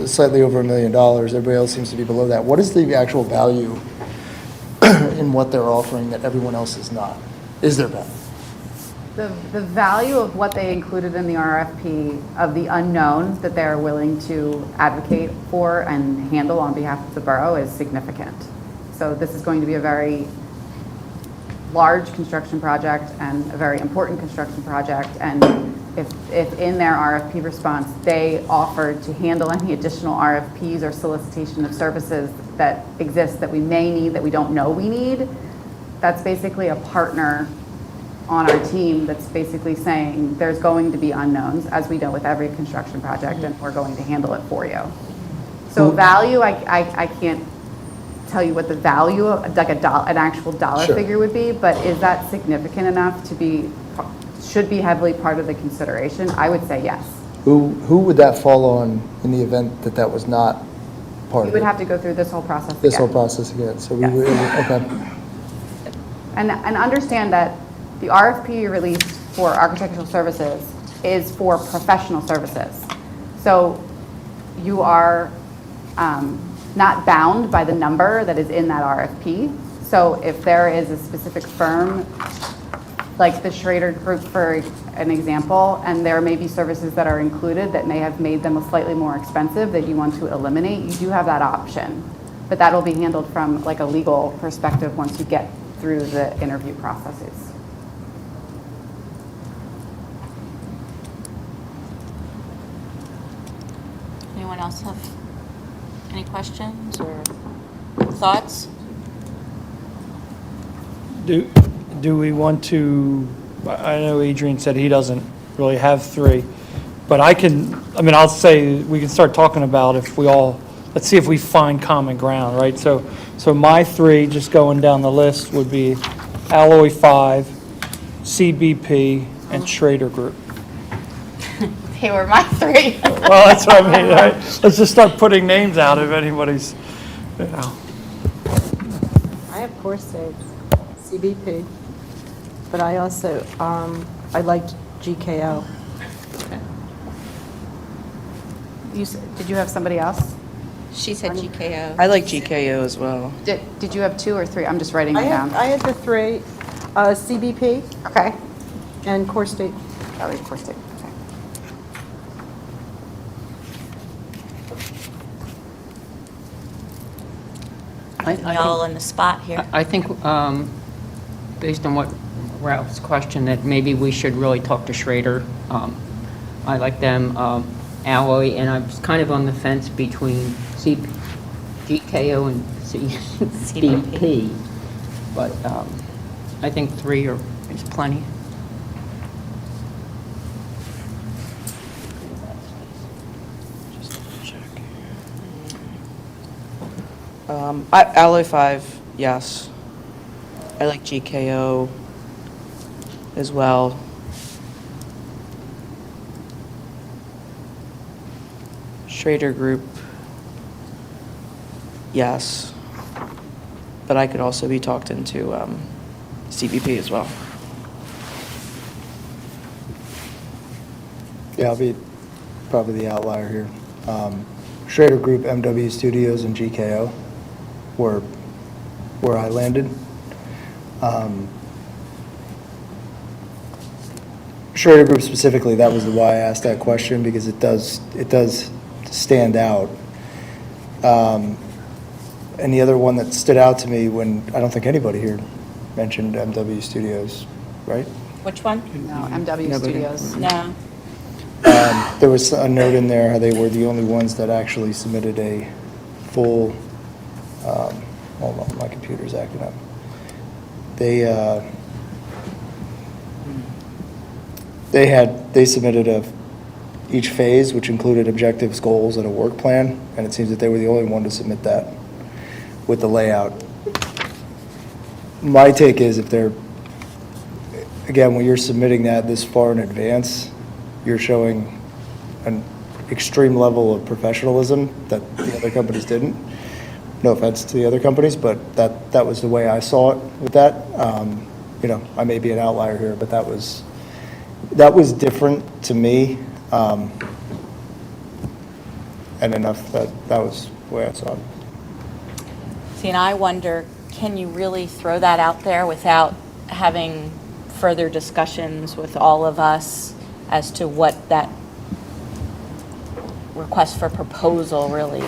Speaker 11: slightly over $1 million. Everybody else seems to be below that. What is the actual value in what they're offering that everyone else is not? Is there value?
Speaker 3: The value of what they included in the RFP, of the unknowns that they're willing to advocate for and handle on behalf of the borough, is significant. So this is going to be a very large construction project and a very important construction project. And if in their RFP response they offered to handle any additional RFPs or solicitation of services that exist that we may need, that we don't know we need, that's basically a partner on our team that's basically saying there's going to be unknowns, as we know with every construction project, and we're going to handle it for you. So value, I can't tell you what the value of, like an actual dollar
Speaker 11: Sure.
Speaker 3: figure would be, but is that significant enough to should be heavily part of the consideration? I would say yes.
Speaker 11: Who would that fall on in the event that was not part
Speaker 3: You
Speaker 11: of
Speaker 3: would
Speaker 11: it?
Speaker 3: have to go through this whole process
Speaker 11: This
Speaker 3: again.
Speaker 11: whole process again, so we
Speaker 3: Yes.
Speaker 11: would, okay.
Speaker 3: And understand that the RFP released for architectural services is for professional services. So you are not bound by the number that is in that RFP. So if there is a specific firm, like the Schrader Group for an example, and there may be services that are included that may have made them slightly more expensive that you want to eliminate, you do have that option. But that will be handled from like a legal perspective once you get through the interview processes.
Speaker 1: Anyone else have any questions or thoughts?
Speaker 8: Do we want to, I know Adrian said he doesn't really have 3. But I'll say, we can start talking about if we all, let's see if we find common ground, right? So my three, just going down the list, would be Alloy 5, CBP, and Schrader Group.
Speaker 1: They were my three.
Speaker 8: Well, that's what I mean, right? Let's just start putting names out if anybody's, you know.
Speaker 6: I have core stage, CBP, but I also, I like GKO.
Speaker 3: Did you have somebody else?
Speaker 1: She said GKO.
Speaker 12: I like GKO as well.
Speaker 3: Did you have 2 or 3? I'm just writing
Speaker 6: I
Speaker 3: them down.
Speaker 6: had the 3, CBP
Speaker 3: Okay.
Speaker 6: and core state.
Speaker 3: Oh, of course, okay.
Speaker 1: Y'all on the spot here.
Speaker 2: I think, based on what Ralph's question, that maybe we should really talk to Schrader. I like them, Alloy, and I was kind of on the fence between GKO and CBP. But I think 3 is plenty.
Speaker 12: Alloy 5, yes. I like GKO as well. Schrader Group, yes. But I could also be talked into CBP as well.
Speaker 11: Yeah, I'll be probably the outlier here. Schrader Group, MW Studios, and GKO were where I landed. Schrader Group specifically, that was why I asked that question, because it does stand out. And the other one that stood out to me, when I don't think anybody here mentioned MW Studios, right?
Speaker 1: Which one?
Speaker 3: No, MW Studios.
Speaker 1: No.
Speaker 11: There was a note in there how they were the only ones that actually submitted a full, hold on, my computer's acting up. They submitted each phase, which included objectives, goals, and a work plan, and it seems that they were the only one to submit that with the layout. My take is, if they're, again, when you're submitting that this far in advance, you're showing an extreme level of professionalism that the other companies didn't. No offense to the other companies, but that was the way I saw it with that. I may be an outlier here, but that was different to me. And enough that was the way I saw it.
Speaker 1: See, and I wonder, can you really throw that out there without having further discussions with all of us as to what that request for proposal really,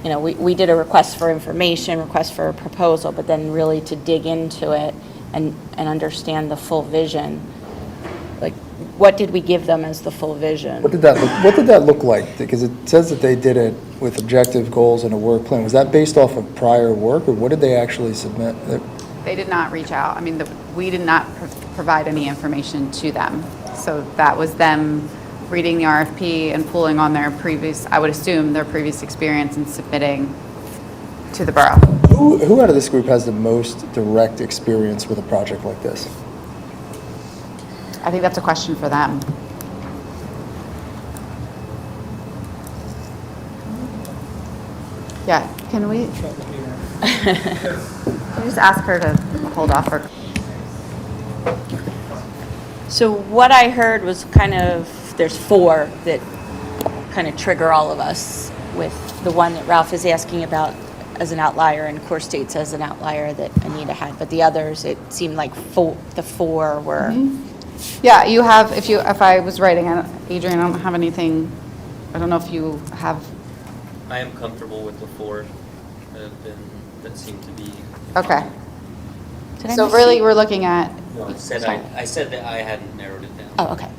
Speaker 1: we did a request for information, request for a proposal, but then really to dig into it and understand the full vision. Like, what did we give them as the full vision?
Speaker 11: What did that look like? Because it says that they did it with objective goals and a work plan. Was that based off of prior work, or what did they actually submit?
Speaker 3: They did not reach out. I mean, we did not provide any information to them. So that was them reading the RFP and pulling on their previous, I would assume, their previous experience in submitting to the borough.
Speaker 11: Who out of this group has the most direct experience with a project like this?
Speaker 3: I think that's a question for them. Yeah, can we just ask her to hold off for?
Speaker 1: So what I heard was there's 4 that kind of trigger all of us, with the one that Ralph is asking about as an outlier, and Core States as an outlier that Anita had, but the others, it seemed like the 4 were.
Speaker 3: Mm-hmm. Yeah, you have, if I was writing, Adrian, I don't have anything, I don't know if you have.
Speaker 10: I am comfortable with the 4 that seem to be.
Speaker 3: Okay.
Speaker 1: Did I
Speaker 3: So
Speaker 1: miss
Speaker 3: really,
Speaker 1: you?
Speaker 3: we're looking at,
Speaker 10: No, I said that I hadn't narrowed it down.
Speaker 1: Oh, okay.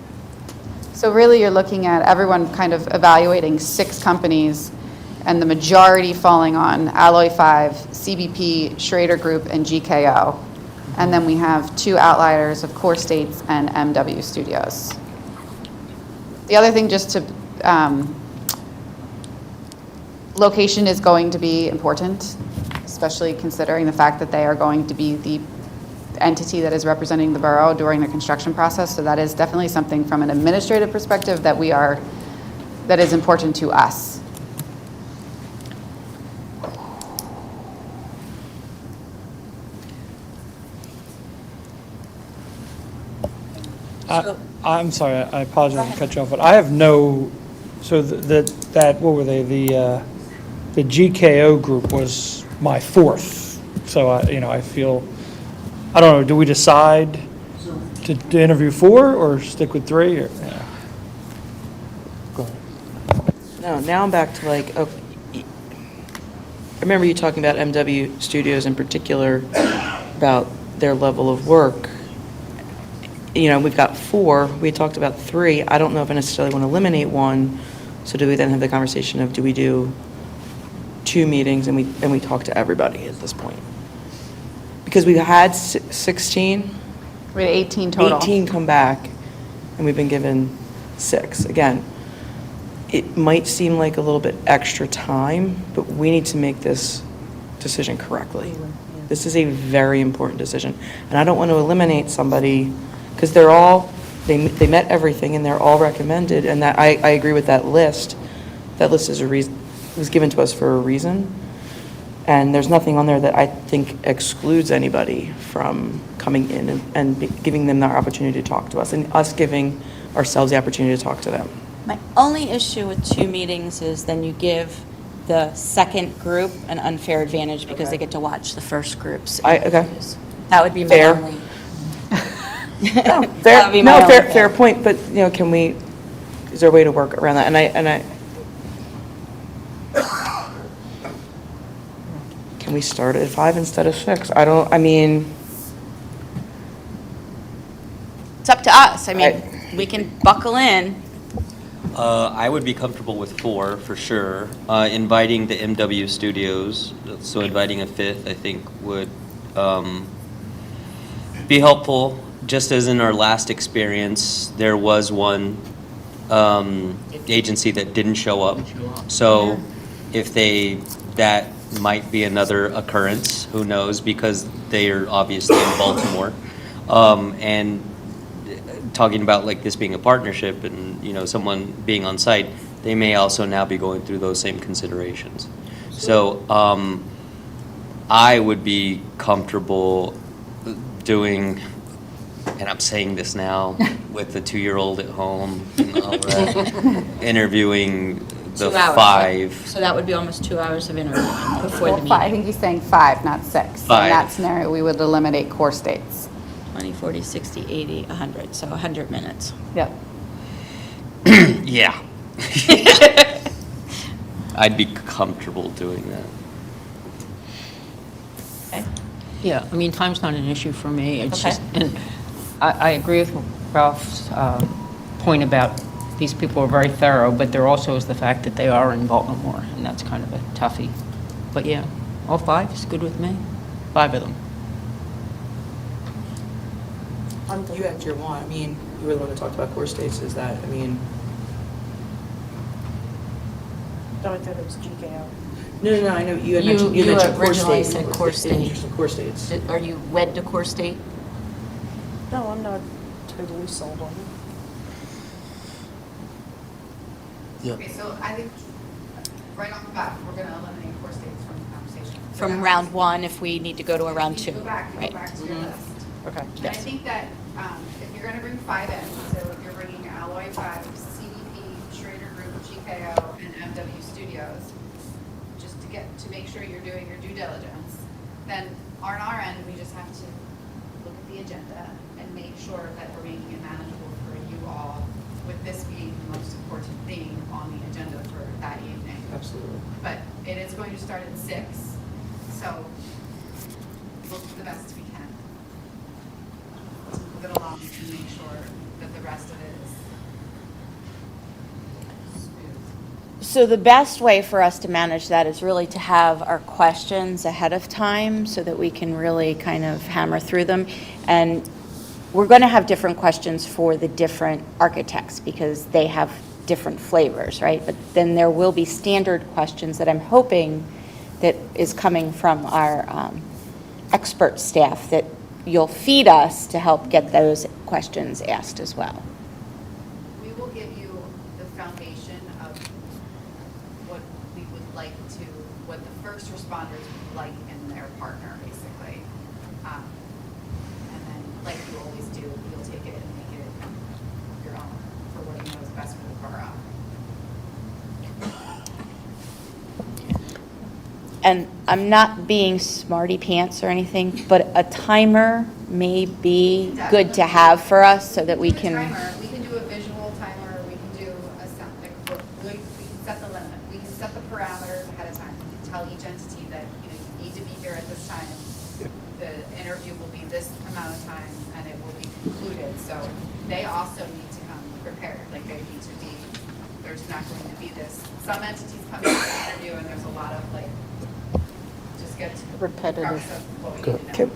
Speaker 3: so really you're looking at everyone kind of evaluating 6 companies, and the majority falling on Alloy 5, CBP, Schrader Group, and GKO. And then we have 2 outliers of Core States and MW Studios. The other thing, just to, location is going to be important, especially considering the fact that they are going to be the entity that is representing the borough during the construction process. So that is definitely something from an administrative perspective that that is important to us.
Speaker 8: I'm sorry, I apologize to cut you off, but I have no, so that, what were they, the GKO group was my fourth. So I feel, I don't know, do we decide to interview 4 or stick with 3 or? Yeah. Go ahead.
Speaker 12: No, now I'm back to like, I remember you talking about MW Studios in particular, about their level of work. We've got 4, we talked about 3. I don't know if I necessarily want to eliminate 1, so do we then have the conversation of, do we do 2 meetings and we talk to everybody at this point? Because we've had 16.
Speaker 3: We had 18 total.
Speaker 12: 18 come back, and we've been given 6. Again, it might seem like a little bit extra time, but we need to make this decision correctly. This is a very important decision, and I don't want to eliminate somebody, because they met everything, and they're all recommended, and that I agree with that list. That list is was given to us for a reason, and there's nothing on there that I think excludes anybody from coming in and giving them the opportunity to talk to us, and us giving ourselves the opportunity to talk to them.
Speaker 1: My only issue with 2 meetings is then you give the second group an unfair advantage because they get to watch the first group's interviews. That would be my
Speaker 12: Fair.
Speaker 1: only.
Speaker 12: Fair,
Speaker 1: would be my only
Speaker 12: fair point, but, is there a way to work around that? And I can we start at 5 instead of 6?
Speaker 1: It's up to us. We can buckle in.
Speaker 10: I would be comfortable with 4 for sure. Inviting the MW Studios, so inviting a 5th, I think would be helpful. Just as in our last experience, there was one agency that didn't show up. So if that might be another occurrence, who knows, because they are obviously in Baltimore. And talking about like this being a partnership and, someone being on site, they may also now be going through those same considerations. So I would be comfortable doing, and I'm saying this now, with the 2-year-old at home, and all that, interviewing the
Speaker 1: 2 hours,
Speaker 10: 5.
Speaker 1: So that would be almost 2 hours of interviewing before the
Speaker 3: Well, I
Speaker 1: meeting.
Speaker 3: think he's saying 5, not 6. In
Speaker 10: 5.
Speaker 3: that scenario, we would eliminate core states.
Speaker 1: 20, 40, 60, 80, 100, so 100 minutes.
Speaker 3: Yep.
Speaker 10: Yeah. I'd be comfortable doing that.
Speaker 2: Yeah, time's not an issue for me. It's
Speaker 1: Okay.
Speaker 2: just, and I agree with Ralph's point about these people are very thorough, but there also is the fact that they are in Baltimore, and that's kind of a toughie. But yeah, all 5 is good with me. 5 of them.
Speaker 12: You had your 1, you were the one that talked about core states, is that,
Speaker 6: No, I thought it was GKO.
Speaker 12: No, I know, you had
Speaker 1: You-
Speaker 12: mentioned
Speaker 1: you
Speaker 12: core
Speaker 1: originally
Speaker 12: states.
Speaker 1: said core state.
Speaker 12: Interesting, core states.
Speaker 1: Are you wed to core state?
Speaker 6: No, I'm not totally sold on it.
Speaker 3: Okay, so I think right off the bat, we're going to eliminate core states from the conversation.
Speaker 1: From round 1, if we need to go to a round 2.
Speaker 3: Go back
Speaker 1: Right.
Speaker 3: to your list.
Speaker 6: Okay.
Speaker 3: And I think that if you're going to bring 5 in, so if you're bringing Alloy 5, CDP, Schrader Group, GKO, and MW Studios, just to make sure you're doing your due diligence, then on our end, we just have to look at the agenda and make sure that we're making it manageable for you all, with this being the most important thing on the agenda for that evening.
Speaker 12: Absolutely.
Speaker 3: But it is going to start at 6, so we'll do the best we can. Move it along and make sure that the rest of it is smooth.
Speaker 1: So the best way for us to manage that is really to have our questions ahead of time so that we can really kind of hammer through them. And we're going to have different questions for the different architects because they have different flavors, right? But then there will be standard questions that I'm hoping that is coming from our expert staff that you'll feed us to help get those questions asked as well.
Speaker 3: We will give you the foundation of what we would like to, what the first responders would like in their partner, basically. And then, like you always do, you'll take it and make it your own for what you know is best for the borough.
Speaker 1: And I'm not being smarty pants or anything, but a timer may be good to have for us so that we can.
Speaker 3: We can do a visual timer, we can do a set, we can set the limit, we can set the parameters ahead of time. We can tell each entity that, you know, you need to be here at this time. The interview will be this amount of time and it will be concluded. So they also need to come prepared, like they need to be, there's not going to be this, some entities come in for the interview and there's a lot of like, just get to the
Speaker 6: Repetitive.
Speaker 3: crux of what we need to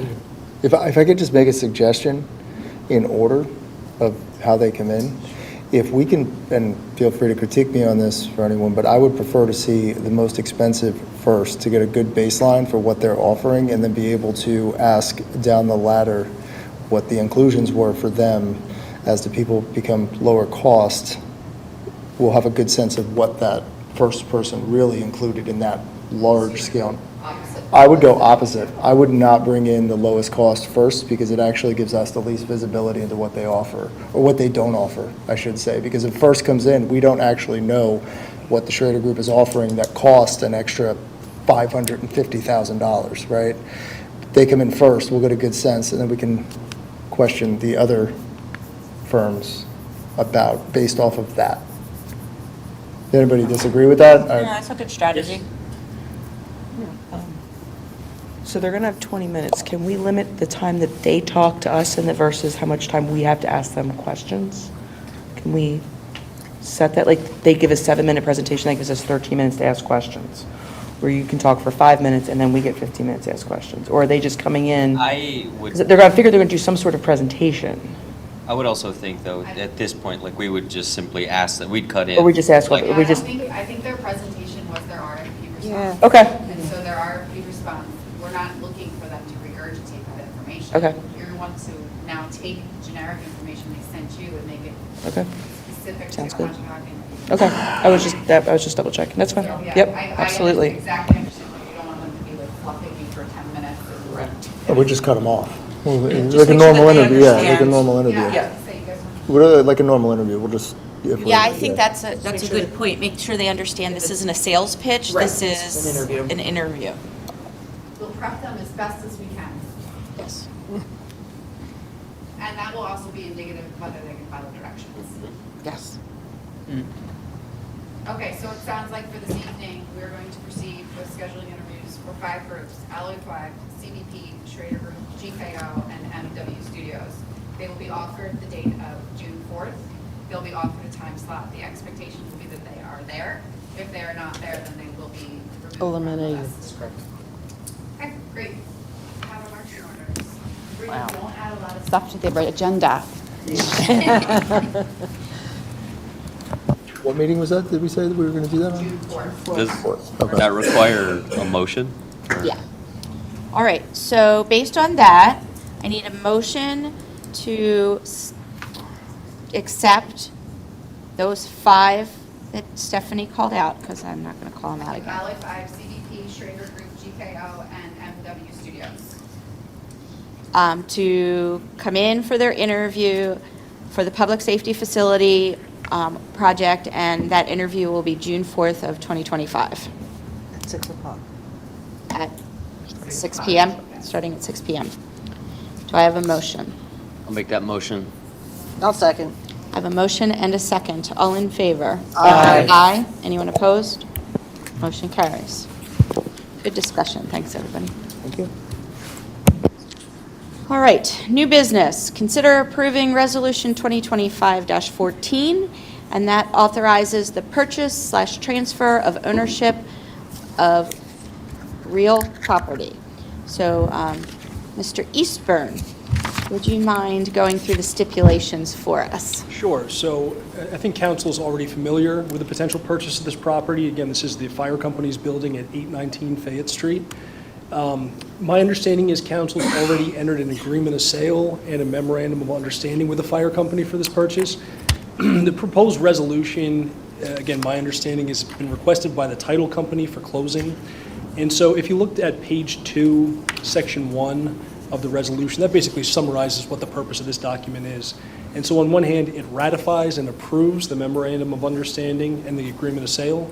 Speaker 3: know.
Speaker 11: If I could just make a suggestion in order of how they come in, if we can, and feel free to critique me on this for anyone, but I would prefer to see the most expensive first to get a good baseline for what they're offering and then be able to ask down the ladder what the inclusions were for them as the people become lower cost. We'll have a good sense of what that first person really included in that large scale. I would go opposite. I would not bring in the lowest cost first because it actually gives us the least visibility into what they offer, or what they don't offer, I should say. Because if first comes in, we don't actually know what the Schrader Group is offering that cost an extra $550,000, right? They come in first, we'll get a good sense, and then we can question the other firms based off of that. Does anybody disagree with that?
Speaker 1: That's a good strategy.
Speaker 12: So they're going to have 20 minutes. Can we limit the time that they talk to us and versus how much time we have to ask them questions? Can we set that, like they give a 7-minute presentation, that gives us 13 minutes to ask questions? Where you can talk for 5 minutes and then we get 15 minutes to ask questions? Or are they just coming in?
Speaker 10: I would.
Speaker 12: 'Cause they're going to figure they're going to do some sort of presentation.
Speaker 10: I would also think, though, at this point, like, we would just simply ask that, we'd cut in.
Speaker 12: Or we just ask what-
Speaker 10: like,
Speaker 12: we just-
Speaker 3: I think their presentation was their RFP response.
Speaker 6: Yeah.
Speaker 12: Okay.
Speaker 3: And so their RFP response, we're not looking for them to regurgitate that information.
Speaker 12: Okay.
Speaker 3: You're going to want to now take generic information they sent you and make it
Speaker 12: Okay.
Speaker 3: specific to
Speaker 12: Sounds good.
Speaker 3: Conshohocken.
Speaker 12: Okay. I was just double checking. That's fine.
Speaker 3: Yeah,
Speaker 12: Yep,
Speaker 3: I
Speaker 12: absolutely.
Speaker 3: exactly understand, but you don't want them to be like fluffing you for 10 minutes.
Speaker 11: Or we just cut them off. Like a
Speaker 12: make sure
Speaker 11: normal
Speaker 12: that they
Speaker 11: interview, yeah, like a
Speaker 12: understand.
Speaker 11: normal interview.
Speaker 12: Yeah.
Speaker 3: Say you guys want-
Speaker 11: Like a normal interview, we'll just.
Speaker 1: Yeah, I think that's a good point. Make sure they understand this isn't a sales pitch.
Speaker 12: Right.
Speaker 1: This is
Speaker 12: An interview.
Speaker 1: an interview.
Speaker 3: We'll prep them as best as we can.
Speaker 1: Yes.
Speaker 3: And that will also be indicative of whether they can follow directions.
Speaker 6: Yes.
Speaker 3: Okay, so it sounds like for this evening, we're going to proceed with scheduling interviews for 5 groups: Alloy 5, CBP, Schrader Group, GKO, and MW Studios. They will be offered the date of June 4th. They'll be offered a time slot. The expectation will be that they are there. If they are not there, then they will be removed from the
Speaker 6: Eliminated.
Speaker 3: list. Okay, great. Have a marching orders. We
Speaker 1: Wow.
Speaker 3: won't add a lot of stuff to the agenda.
Speaker 11: What meeting was that? Did we say that we were going to do that on?
Speaker 3: June 4th.
Speaker 10: Does that require a motion? Or-
Speaker 1: Yeah. All right, so based on that, I need a motion to accept those 5 that Stephanie called out, because I'm not going to call them out again.
Speaker 3: Alloy 5, CBP, Schrader Group, GKO, and MW Studios.
Speaker 1: To come in for their interview for the public safety facility project, and that interview will be June 4th of 2025
Speaker 6: At 6 o'clock.
Speaker 1: at 6 p.m., starting at 6 p.m. Do I have a motion?
Speaker 10: I'll make that motion.
Speaker 6: I'll second.
Speaker 1: I have a motion and a second. All in favor?
Speaker 6: Aye.
Speaker 1: Aye. Anyone opposed? Motion carries. Good discussion. Thanks, everybody.
Speaker 11: Thank you.
Speaker 1: All right, new business. Consider approving Resolution 2025-14, and that authorizes the purchase/transfer of ownership of real property. So, Mr. Eastburn, would you mind going through the stipulations for us?
Speaker 13: Sure. So I think council's already familiar with the potential purchase of this property. Again, this is the fire company's building at 819 Fayette Street. My understanding is council's already entered an agreement of sale and a memorandum of understanding with the fire company for this purchase. The proposed resolution, again, my understanding has been requested by the title company for closing. And so if you looked at page 2, section 1 of the resolution, that basically summarizes what the purpose of this document is. And so on one hand, it ratifies and approves the memorandum of understanding and the agreement of sale,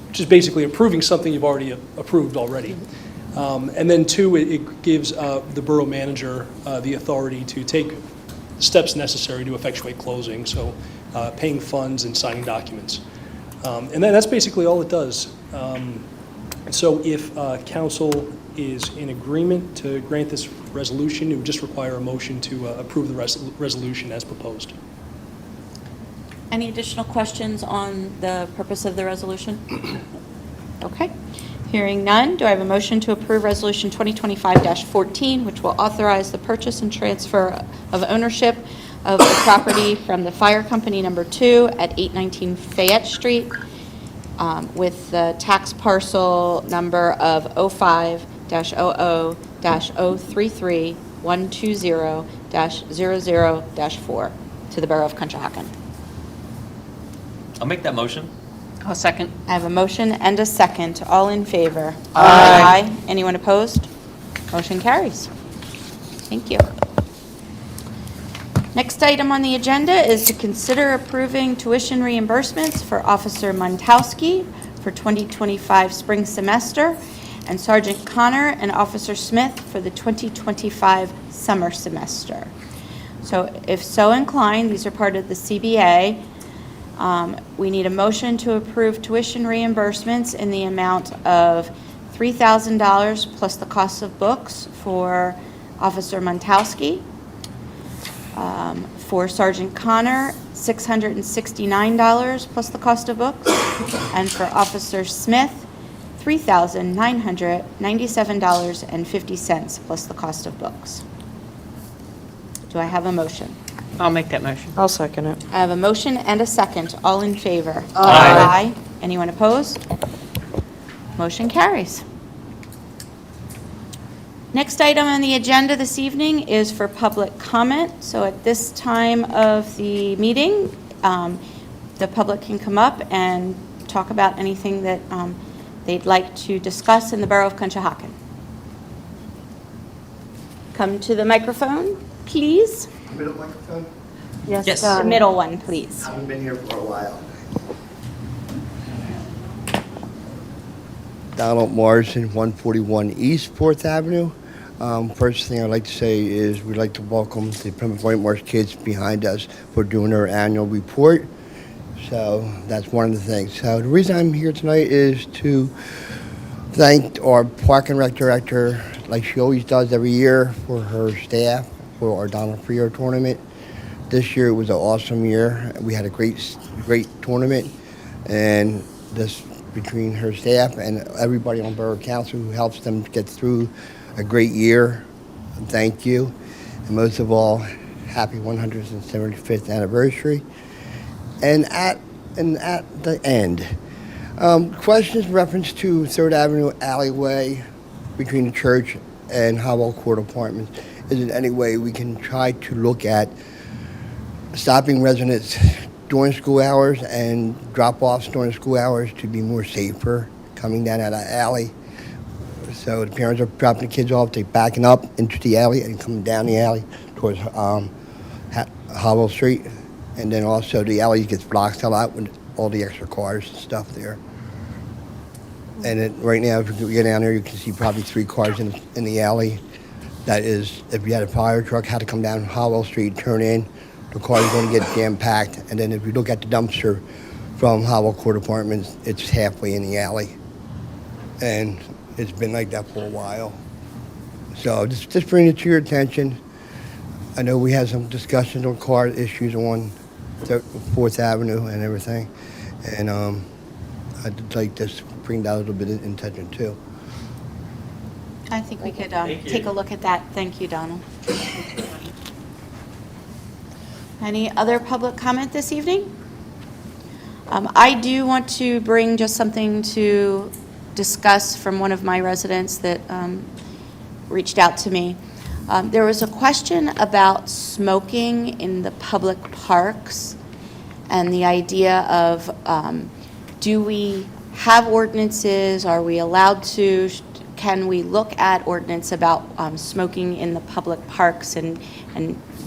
Speaker 13: which is basically approving something you've already approved already. And then 2, it gives the borough manager the authority to take steps necessary to effectuate closing, so paying funds and signing documents. And that's basically all it does. So if council is in agreement to grant this resolution, it would just require a motion to approve the resolution as proposed.
Speaker 1: Any additional questions on the purpose of the resolution? Okay. Hearing none, do I have a motion to approve Resolution 2025-14, which will authorize the purchase and transfer of ownership of the property from the Fire Company Number 2 at 819 Fayette Street with the tax parcel number of 05-00-033-120-00-4 to the Borough of Conshohocken.
Speaker 10: I'll make that motion.
Speaker 2: I'll second.
Speaker 1: I have a motion and a second. All in favor? Aye. Anyone opposed? Motion carries. Thank you. Next item on the agenda is to consider approving tuition reimbursements for Officer Montowski for 2025 spring semester and Sergeant Connor and Officer Smith for the 2025 summer semester. So if so inclined, these are part of the CBA. We need a motion to approve tuition reimbursements in the amount of $3,000 plus the cost of books for Officer Montowski. For Sergeant Connor, $669 plus the cost of books. And for Officer Smith, $3,997.50 plus the cost of books. Do I have a motion?
Speaker 2: I'll make that motion.
Speaker 12: I'll second it.
Speaker 1: I have a motion and a second. All in favor?
Speaker 2: Aye.
Speaker 1: Aye. Anyone opposed? Motion carries. Next item on the agenda this evening is for public comment. So at this time of the meeting, the public can come up and talk about anything that they'd like to discuss in the Borough of Conshohocken. Come to the microphone, please.
Speaker 14: Middle microphone?
Speaker 1: Yes. The middle one, please.
Speaker 14: I haven't been here for a while. Donald Morrison, 141 East 4th Avenue. First thing I'd like to say is we'd like to welcome the Plymouth Whitemarsh kids behind us for doing their annual report. So that's one of the things. So the reason I'm here tonight is to thank our Park and Rec Director, like she always does every year, for her staff for our Donald Freer tournament. This year it was an awesome year. We had a great tournament, and this between her staff and everybody on Borough Council who helps them get through a great year. Thank you. And most of all, happy 175th anniversary. And at the end, questions in reference to 3rd Avenue alleyway between the church and Howell Court Apartments. Is there any way we can try to look at stopping residents during school hours and drop-offs during school hours to be more safer coming down out of alley? So the parents are dropping the kids off, they're backing up into the alley and coming down the alley towards Howell Street. And then also the alley gets blocked a lot with all the extra cars and stuff there. And right now, if you get down there, you can see probably 3 cars in the alley. That is, if you had a fire truck, had to come down Howell Street, turn in, the car is going to get jam-packed. And then if you look at the dumpster from Howell Court Apartments, it's halfway in the alley. And it's been like that for a while. So just bring it to your attention. I know we had some discussions on car issues on 4th Avenue and everything. And I'd like to bring that a little bit in attention too.
Speaker 1: I think we could take a look at that. Thank you, Donald. Any other public comment this evening? I do want to bring just something to discuss from one of my residents that reached out to me. There was a question about smoking in the public parks and the idea of do we have ordinances? Are we allowed to? Can we look at ordinance about smoking in the public parks and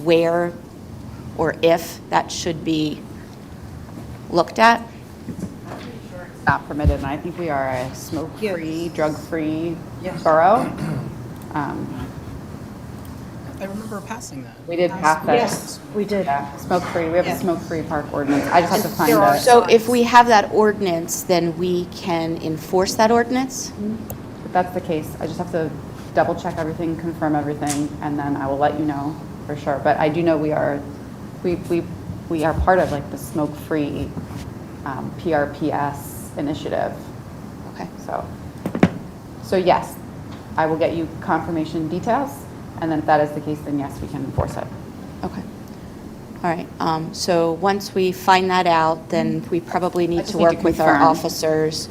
Speaker 1: where or if that should be looked at?
Speaker 3: Not permitted, and I think we are a smoke-free, drug-free borough.
Speaker 15: I remember passing that.
Speaker 3: We did pass that.
Speaker 6: Yes, we did.
Speaker 3: Yeah, smoke-free. We have a smoke-free park ordinance. I just have to find it.
Speaker 1: So if we have that ordinance, then we can enforce that ordinance?
Speaker 3: If that's the case, I just have to double-check everything, confirm everything, and then I will let you know for sure. But I do know we are part of like the smoke-free PRPS initiative.
Speaker 1: Okay.
Speaker 3: So yes, I will get you confirmation details, and then if that is the case, then yes, we can enforce it.
Speaker 1: Okay. All right. So once we find that out, then we probably need
Speaker 3: just
Speaker 1: to
Speaker 3: need to
Speaker 1: work with our
Speaker 3: confirm.
Speaker 1: officers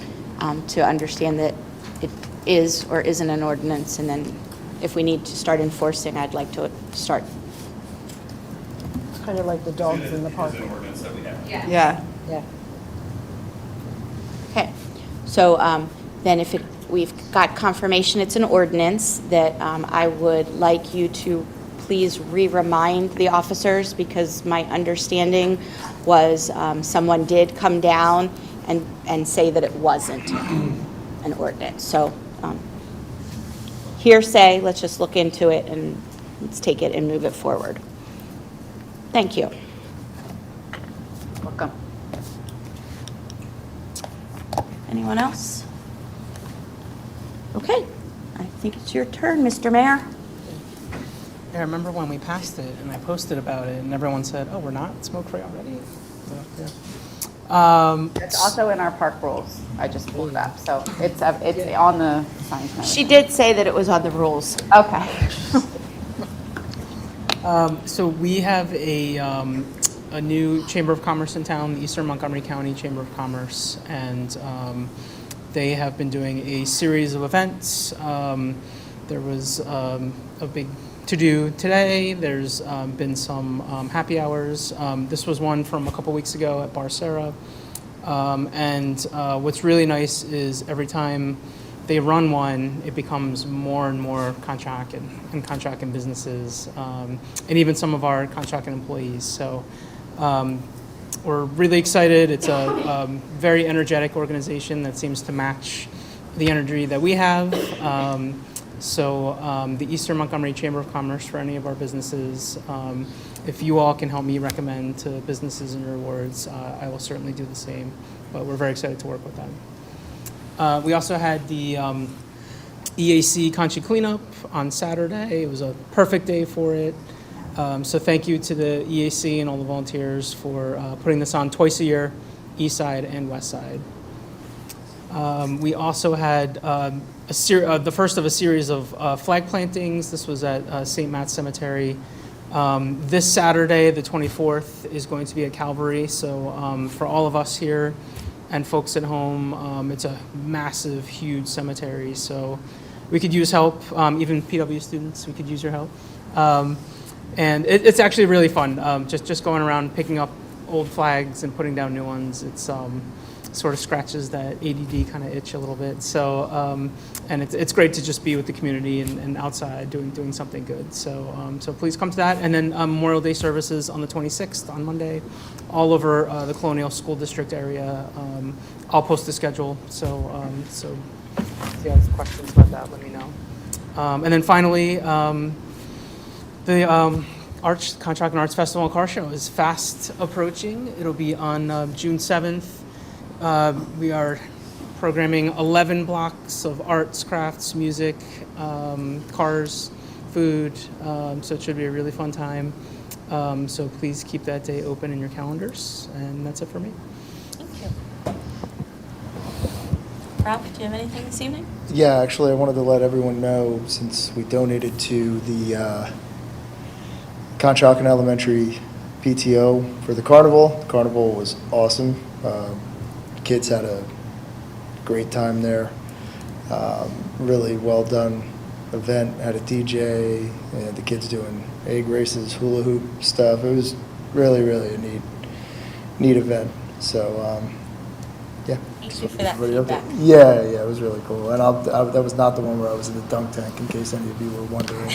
Speaker 1: to understand that it is or isn't an ordinance, and then if we need to start enforcing, I'd like to start.
Speaker 6: It's kind of like the dogs in the park.
Speaker 12: Yeah.
Speaker 6: Yeah.
Speaker 1: Okay. So then if we've got confirmation it's an ordinance, that I would like you to please re-remind the officers, because my understanding was someone did come down and say that it wasn't an ordinance. So hearsay, let's just look into it and let's take it and move it forward. Thank you.
Speaker 3: Welcome.
Speaker 1: Anyone else? Okay, I think it's your turn, Mr. Mayor.
Speaker 15: Yeah, I remember when we passed it and I posted about it and everyone said, "Oh, we're not smoke-free already." So, yeah.
Speaker 3: It's also in our park rules. I just pulled it up, so it's on the signs. and
Speaker 1: She did say that it was on the rules.
Speaker 3: everything. Okay.
Speaker 15: So we have a new Chamber of Commerce in town, the Eastern Montgomery County Chamber of Commerce, and they have been doing a series of events. There was a big to-do today. There's been some happy hours. This was one from a couple weeks ago at Bar Sarah. And what's really nice is every time they run one, it becomes more and more Conshohocken businesses, and even some of our Conshohocken employees. So we're really excited. It's a very energetic organization that seems to match the energy that we have. The Eastern Montgomery Chamber of Commerce, for any of our businesses, if you all can help me recommend to businesses in your wards, I will certainly do the same. But we're very excited to work with them. We also had the EAC Conchi cleanup on Saturday. It was a perfect day for it. So thank you to the EAC and all the volunteers for putting this on twice a year, east side and west side. We also had the first of a series of flag plantings. This was at St. Matt's Cemetery. This Saturday, the 24th, is going to be at Calvary. So for all of us here and folks at home, it's a massive, huge cemetery. So we could use help. Even PW students, we could use your help. And it's actually really fun. Just going around picking up old flags and putting down new ones. It's sort of scratches that ADD kind of itch a little bit. So and it's great to just be with the community and outside doing something good. So please come to that. And then Memorial Day services on the 26th on Monday, all over the Colonial School District area. I'll post the schedule. So if you have questions about that, let me know. And then finally, the Conshohocken Arts Festival and Car Show is fast approaching. It'll be on June 7th. We are programming 11 blocks of arts, crafts, music, cars, food. So it should be a really fun time. So please keep that day open in your calendars. And that's it for me.
Speaker 1: Thank you. Ralph, do you have anything this evening?
Speaker 11: Yeah, actually, I wanted to let everyone know, since we donated to the Conshohocken Elementary PTO for the carnival. The carnival was awesome. Kids had a great time there. Really well done event. Had a DJ, and the kids doing egg races, hula hoop stuff. It was really, really a neat event. So, yeah.
Speaker 4: Thank you for that
Speaker 11: Everybody up there.
Speaker 4: feedback.
Speaker 11: Yeah, it was really cool. And that was not the one where I was in the dunk tank, in case any of you were wondering.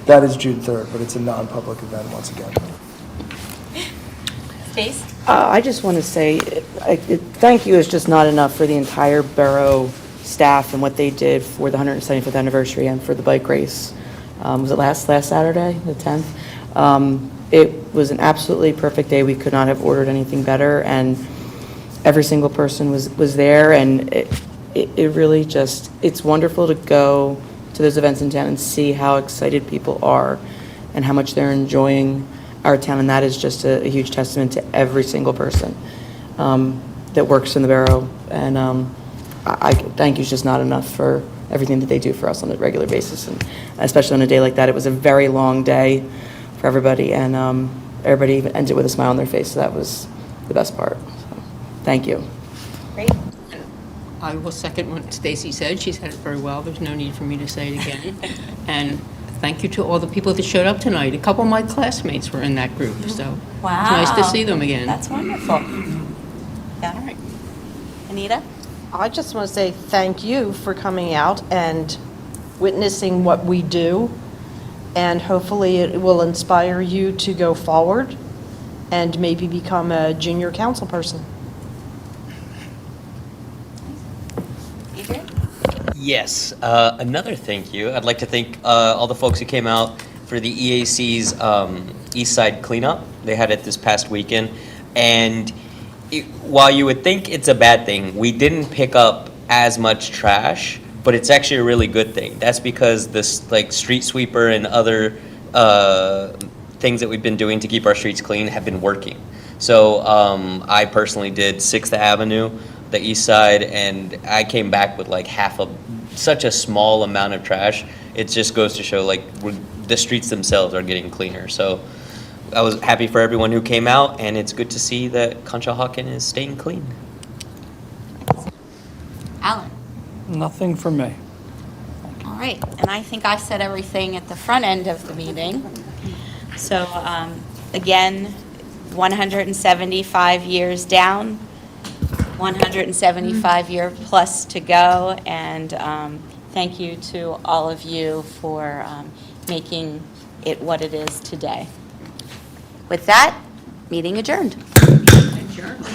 Speaker 11: That is June 3rd, but it's a non-public event once again.
Speaker 4: Stace?
Speaker 12: I just want to say, thank you is just not enough for the entire borough staff and what they did for the 175th anniversary and for the bike race. Was it last Saturday, the 10th? It was an absolutely perfect day. We could not have ordered anything better, and every single person was there, and it really just, it's wonderful to go to those events in town and see how excited people are and how much they're enjoying our town, and that is just a huge testament to every single person that works in the borough. And I thank you is just not enough for everything that they do for us on a regular basis, and especially on a day like that. It was a very long day for everybody, and everybody even ended with a smile on their face, so that was the best part. So, thank you.
Speaker 4: Great.
Speaker 2: I will second what Stacy said. She said it very well. There's no need for me to say it again. And thank you to all the people that showed up tonight. A couple of my classmates were in that group, so
Speaker 4: Wow.
Speaker 2: it's nice to see them again.
Speaker 4: That's wonderful. Yeah.
Speaker 2: All right.
Speaker 4: Anita?
Speaker 6: I just want to say thank you for coming out and witnessing what we do, and hopefully it will inspire you to go forward and maybe become a junior council person.
Speaker 4: Adrian?
Speaker 10: Yes, another thank you. I'd like to thank all the folks who came out for the EAC's East Side cleanup. They had it this past weekend, and while you would think it's a bad thing, we didn't pick up as much trash, but it's actually a really good thing. That's because this street sweeper and other things that we've been doing to keep our streets clean have been working. So I personally did 6th Avenue, the East Side, and I came back with such a small amount of trash. It just goes to show the streets themselves are getting cleaner. So I was happy for everyone who came out, and it's good to see that Conshohocken is staying clean.
Speaker 4: Alan?
Speaker 8: Nothing for me.
Speaker 4: All right, and I think I said everything at the front end of the meeting. So, again, 175 years down, 175 year plus to go, and thank you to all of you for making it what it is today. With that, meeting adjourned.
Speaker 2: Adjourned.